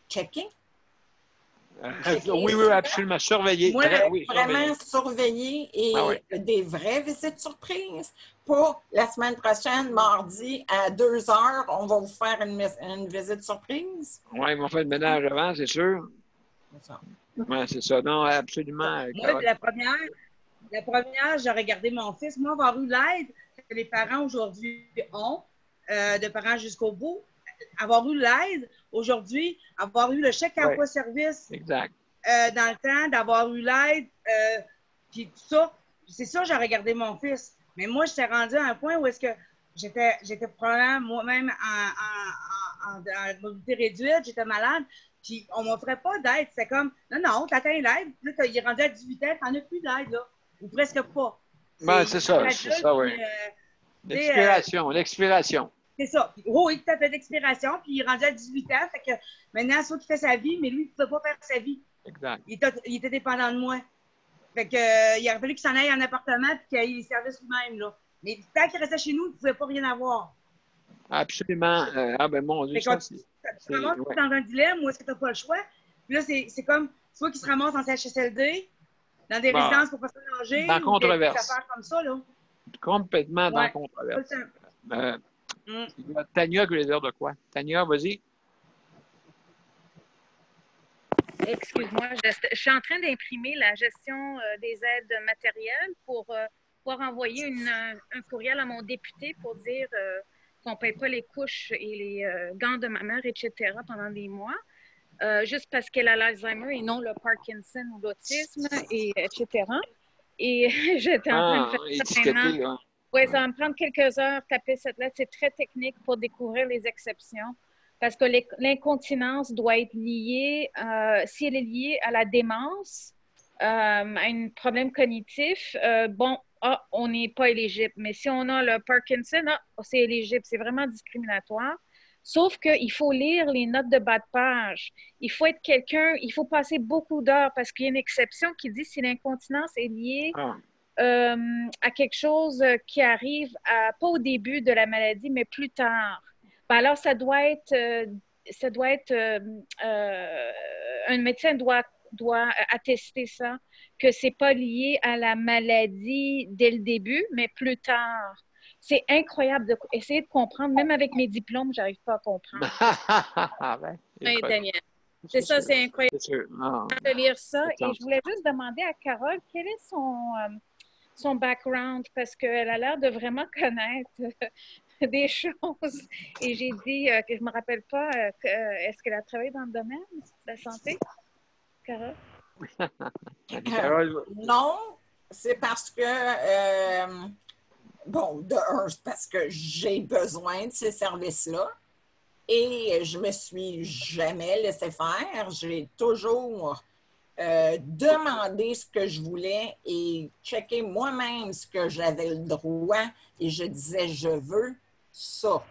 checkés.
Oui, absolument. Surveillés.
Vraiment surveillés et des vraies visites surprises. Pour la semaine prochaine, mardi, à 2h, on va vous faire une visite surprise.
Oui, ils vont faire le ménage avant, c'est sûr. Oui, c'est ça. Non, absolument.
Moi, la première, j'ai regardé mon fils. Moi, avoir eu l'aide que les parents aujourd'hui ont, de parents jusqu'au bout, avoir eu l'aide aujourd'hui, avoir eu le chèque emploi-service
exact.
Dans le temps, d'avoir eu l'aide, puis tout ça, c'est ça, j'ai regardé mon fils. Mais moi, je suis rendue à un point où est-ce que j'étais probablement moi-même en mobilité réduite, j'étais malade, puis on ne m'offrait pas d'aide. C'est comme, non, t'atteins l'aide, puis là, il est rendu à 18 ans, t'en as plus d'aide, là, ou presque pas.
C'est ça, oui. L'expiration.
C'est ça. Oui, tu as fait d'expiration, puis il est rendu à 18 ans. Fait que maintenant, soit qu'il fait sa vie, mais lui, il ne pouvait pas faire sa vie.
Exact.
Il était dépendant de moi. Fait que, il a fallu qu'il s'en aille en appartement et qu'il ait les services lui-même. Là. Mais tant qu'il restait chez nous, il ne pouvait pas rien avoir.
Absolument. Mon Dieu, ça, c'est...
Tu te ramasses dans un dilemme où est-ce que tu n'as pas le choix. Puis là, c'est comme soit qu'ils se ramassent en CHSLD, dans des résidences pour pas se mélanger,
dans
ou des
controverse.
affaires comme ça, là.
Complètement dans controverse. Tania voulait dire de quoi? Tania, vas-y.
Excuse-moi, je suis en train d'imprimer la gestion des aides matérielles pour pouvoir envoyer un courriel à mon député pour dire qu'on ne paye pas les couches et les gants de ma mère, etc. pendant des mois, juste parce qu'elle a l'Alzheimer et non le Parkinson ou l'autisme, etc. Et j'étais en train de faire ça maintenant. Oui, ça va me prendre quelques heures taper cette lettre. C'est très technique pour découvrir les exceptions. Parce que l'incontinence doit être liée, si elle est liée à la démence, à un problème cognitif, on n'est pas éligible. Mais si on a le Parkinson, c'est éligible. C'est vraiment discriminatoire. Sauf qu'il faut lire les notes de bas de page. Il faut être il faut passer beaucoup d'heures parce qu'il y a une exception qui dit si l'incontinence est liée à quelque chose qui arrive pas au début de la maladie, mais plus tard. Alors, ça doit être un médecin doit attester ça, que c'est pas lié à la maladie dès le début, mais plus tard. C'est incroyable d'essayer de comprendre. Même avec mes diplômes, j'arrive pas à comprendre. Oui, Daniel. C'est ça, c'est incroyable de lire ça. Et je voulais juste demander à Carole, quel est son background, parce qu'elle a l'air de vraiment connaître des choses. Et j'ai dit que je ne me rappelle pas, est-ce qu'elle a travaillé dans le domaine de la santé, Carole?
Non, c'est parce que, c'est parce que j'ai besoin de ces services-là et je me suis jamais laissé faire. J'ai toujours demander ce que je voulais et checker moi-même ce que j'avais le droit et je disais, je veux ça.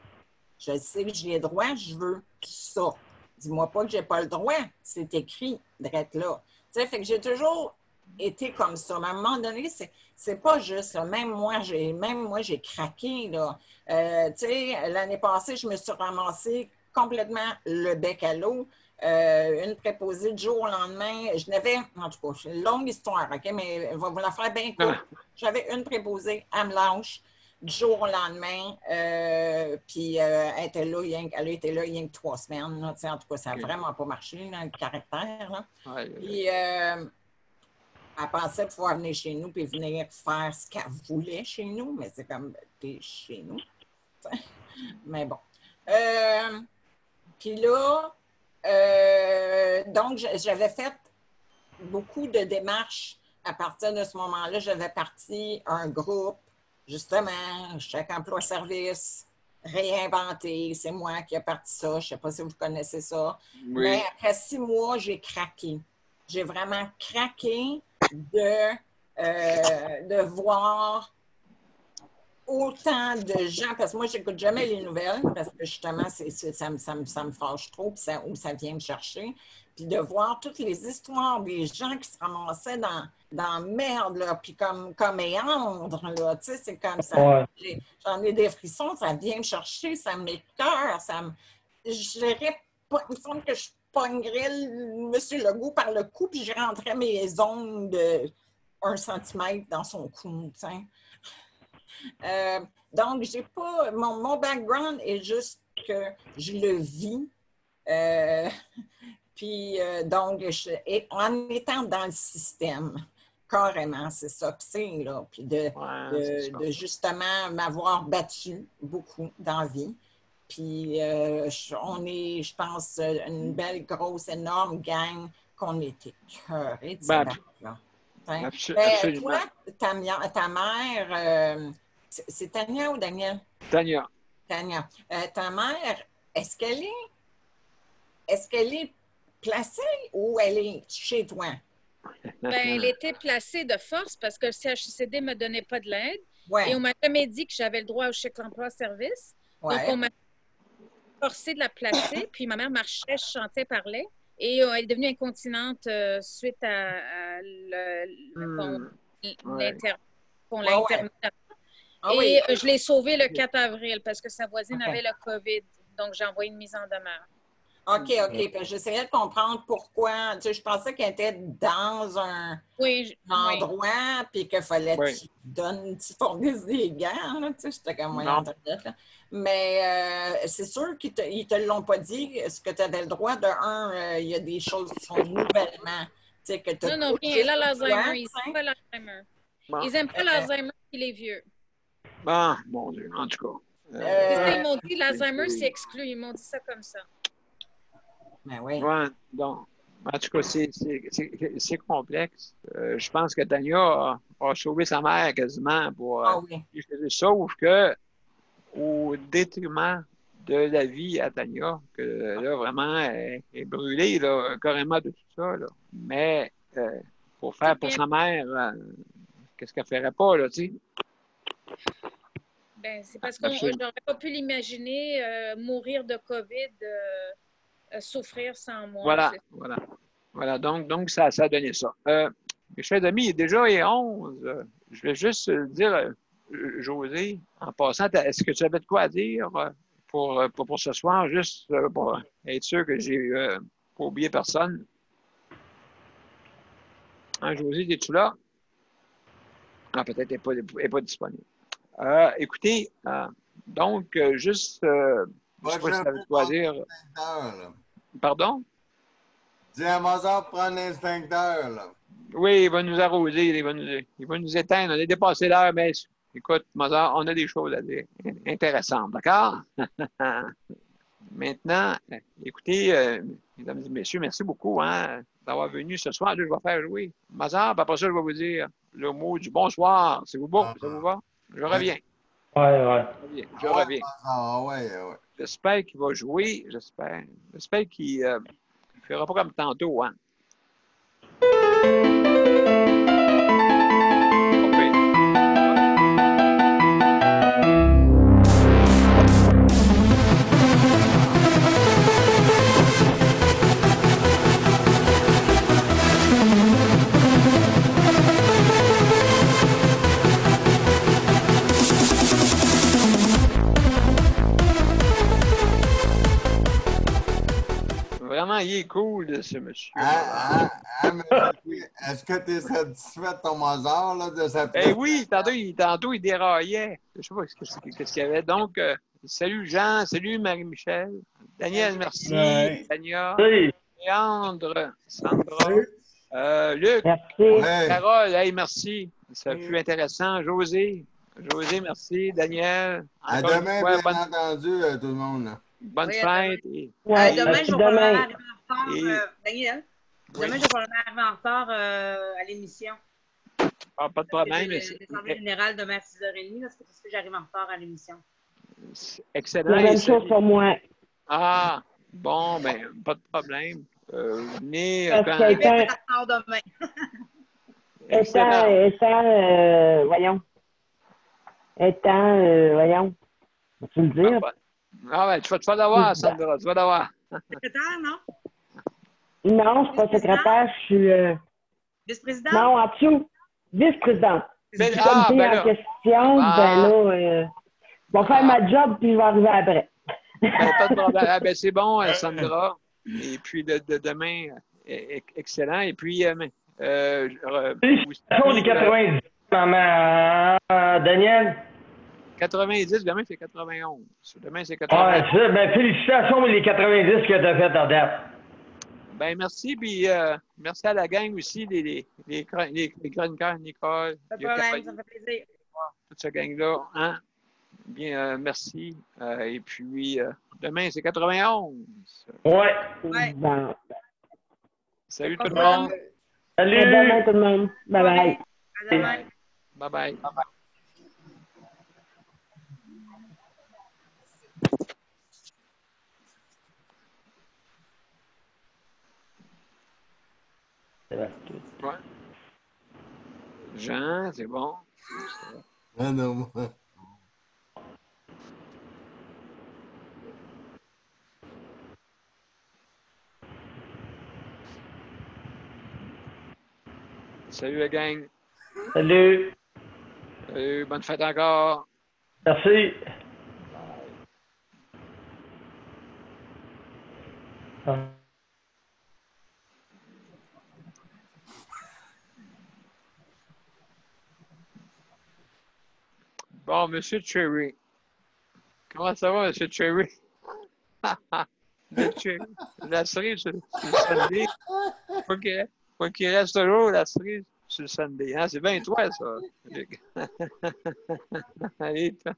Je sais que j'ai le droit, je veux ça. Dis-moi pas que j'ai pas le droit, c'est écrit d'être là. Tu sais, fait que j'ai toujours été comme ça. Mais à un moment donné, c'est pas juste, là. Même moi, j'ai craqué, là. Tu sais, l'année passée, je me suis ramassée complètement le bec à l'eau. Une préposée du jour au lendemain. Je n'avais, en tout cas, c'est une longue histoire, OK, mais on va vous la faire bien courte. J'avais une préposée à Blanche du jour au lendemain, puis elle était là, elle a été là il y a 3 semaines. Là, en tout cas, ça n'a vraiment pas marché, là, le caractère. Là. Puis elle pensait pouvoir venir chez nous puis venir faire ce qu'elle voulait chez nous, mais c'est comme, t'es chez nous. Mais bon. Puis là, donc, j'avais fait beaucoup de démarches. À partir de ce moment-là, j'avais parti un groupe, justement, chaque emploi-service, réinventé. C'est moi qui ai parti ça. Je ne sais pas si vous connaissez ça. Oui. Mais après 6 mois, j'ai craqué. J'ai vraiment craqué de voir autant de gens, parce que moi, je n'écoute jamais les nouvelles, parce que justement, ça me fâche trop, puis où ça vient me chercher. Puis de voir toutes les histoires des gens qui se ramassaient dans merde, là, puis comme méandre, là, tu sais, c'est comme ça. Ouais. J'en ai des frissons, ça vient me chercher, ça m'écoeure, il me semble que je pognerais M. Legault par le cou, puis je rentrais mes ongles de 1 centimètre dans son cou, tu sais. Donc, j'ai pas. Mon background est juste que je le vis. Puis, donc, en étant dans le système, carrément, c'est ça que c'est, là. Puis de justement m'avoir battu beaucoup dans la vie. Puis, on est, je pense, une belle, grosse, énorme gang qu'on était écœurés de ça. Toi, ta mère. C'est Tania ou Daniel?
Tania.
Tania. Ta mère, est-ce qu'elle est placée ou elle est chez toi?
Bien, elle était placée de force parce que le CHSCD ne me donnait pas de l'aide.
Ouais.
Et on m'a jamais dit que j'avais le droit au chèque emploi-service. Ouais. Donc, on m'a forcé de la placer. Puis ma mère marchait, chantait, parlait. Et elle est devenue incontinente suite à l'internet.
Ah
Et
oui.
je l'ai sauvé le 4 avril parce que sa voisine
OK.
avait le COVID. Donc, j'ai envoyé une mise en demeure.
OK, OK. Puis j'essayais de comprendre pourquoi. Tu sais, je pensais qu'elle était dans un
Oui,
endroit, puis qu'il fallait que
Oui.
tu donnes, tu fournisses des gants. Là, tu sais, j'étais comme moyen
Non.
internet. Là. Mais c'est sûr qu'ils te l'ont pas dit. Est-ce que tu avais le droit de il y a des choses qui sont nouvellement. Tu sais, que tu as
Non, rien. Là, l'Alzheimer. Ils n'aiment pas l'Alzheimer.
Bon.
Ils n'aiment pas l'Alzheimer et les vieux.
Bon, mon Dieu, en tout cas.
C'est ça, ils m'ont dit l'Alzheimer, c'est exclu. Ils m'ont dit ça comme ça.
Ben oui.
Ouais, donc, en tout cas, c'est complexe. Je pense que Tania a sauvé sa mère quasiment pour.
Ah oui.
Sauf que, au détriment de la vie à Tania, que là, vraiment, elle est brûlée, là, carrément de tout ça. Là. Mais, pour faire pour sa mère, qu'est-ce qu'elle ferait pas, là, tu sais?
Ben, c'est parce que je n'aurais pas pu l'imaginer mourir de COVID, souffrir sans moi.
Voilà. Donc ça a donné ça. Mes chers amis, il est déjà 11. Je vais juste dire, José, en passant, est-ce que tu avais de quoi à dire pour ce soir, juste pour être sûr que j'ai pas oublié personne? Hein, José, es-tu là? Ah, peut-être qu'elle n'est pas disponible. Écoutez, donc, juste, je ne sais pas si tu avais de quoi à dire. Pardon?
Dis à Mozart de prendre l'extincteur, là.
Oui, il va nous arroser, il va nous éteindre. On a dépassé l'heure, mais écoute, Mozart, on a des choses à dire intéressantes, d'accord? Maintenant, écoutez, mesdames et messieurs, merci beaucoup d'avoir venu ce soir. Là, je vais faire jouer Mozart, puis après ça, je vais vous dire le mot du bonsoir. C'est vous beau? Ça vous va? Je reviens.
Ouais.
Je reviens.
Ouais.
J'espère qu'il va jouer. J'espère qu'il ne fera pas comme tantôt, hein? Vraiment, il est cool, ce monsieur.
Est-ce que tu es satisfait de ton Mozart, là, de sa
Eh oui, tantôt, il déraillait. Je ne sais pas qu'est-ce qu'il y avait. Donc, salut Jean, salut Marie-Michel. Daniel, merci.
Ouais.
Tania.
Oui.
Léandre, Sandra. Luc.
Merci.
Carole, hey, merci. Ça fut intéressant. José, merci. Daniel.
À
Encore une
demain,
fois,
bien entendu, tout le monde.
Bonne
Oui,
fête.
Demain, je vais probablement arriver en retard.
Et-
Daniel,
Oui.
demain, je vais probablement arriver en retard à l'émission.
Ah, pas de problème.
L'Assemblée générale demain à 6h30, là, c'est parce que j'arrive en retard à l'émission.
Excellent.
La même chose pour moi.
Ah, bon, ben, pas de problème. Venez
Parce
quand...
que
Je vais en retard demain.
voyons, vas-tu le dire?
Ah ouais, tu vas l'avoir, Sandra, tu vas l'avoir.
Secrétaire, non?
Non, je suis pas secrétaire, je suis...
Vice-président?
Non, en dessous, vice-présidente.
Ben,
Du
ah,
comité
ben là.
en question, je vais faire ma job puis je vais arriver après.
Ben, pas de problème. Ah, ben, c'est bon, Sandra. Et puis, demain, excellent. Et puis,
Félicitations des 90, maman. Daniel?
90, demain, c'est 91. Demain, c'est
Ouais,
91.
c'est ça. Ben, félicitations les 90 que tu as fait en date.
Ben, merci. Puis, merci à la gang aussi, les chroniqueurs, Nicole.
Pas de problème, ça me fait plaisir.
Toute cette gang-là. Hein? Bien, merci. Et puis, demain, c'est 91.
Ouais.
Bon.
Salut tout le monde.
À demain, tout le monde. Bye-bye.
À demain.
Bye-bye. Ouais. Jean, c'est bon.
Ah non, moi.
Salut la gang.
Salut.
Bonne fête encore.
Merci.
Bon, M. Cherry. Comment ça va, M. Cherry? La cerise sur le Sunday. Faut qu'il reste toujours la cerise sur le Sunday. Hein? C'est bien toi, ça. Allez, toi.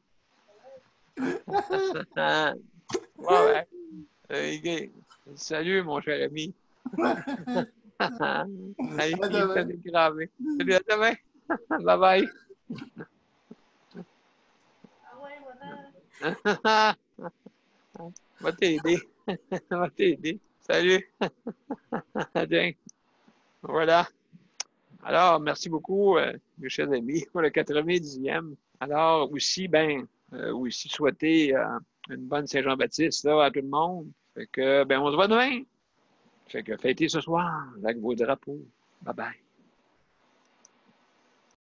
Ouais. Salut, mon cher ami. Allez, il est dégravé. Salut, à demain. Bye-bye. Va t'aider. Va t'aider. Salut. Tiens. Voilà. Alors, merci beaucoup, mes chers amis, pour le 90e. Alors, aussi, aussi souhaiter une bonne Saint-Jean-Baptiste là, à tout le monde. Fait que, on se voit demain. Fait que fêtez ce soir avec vos drapeaux. Bye bye.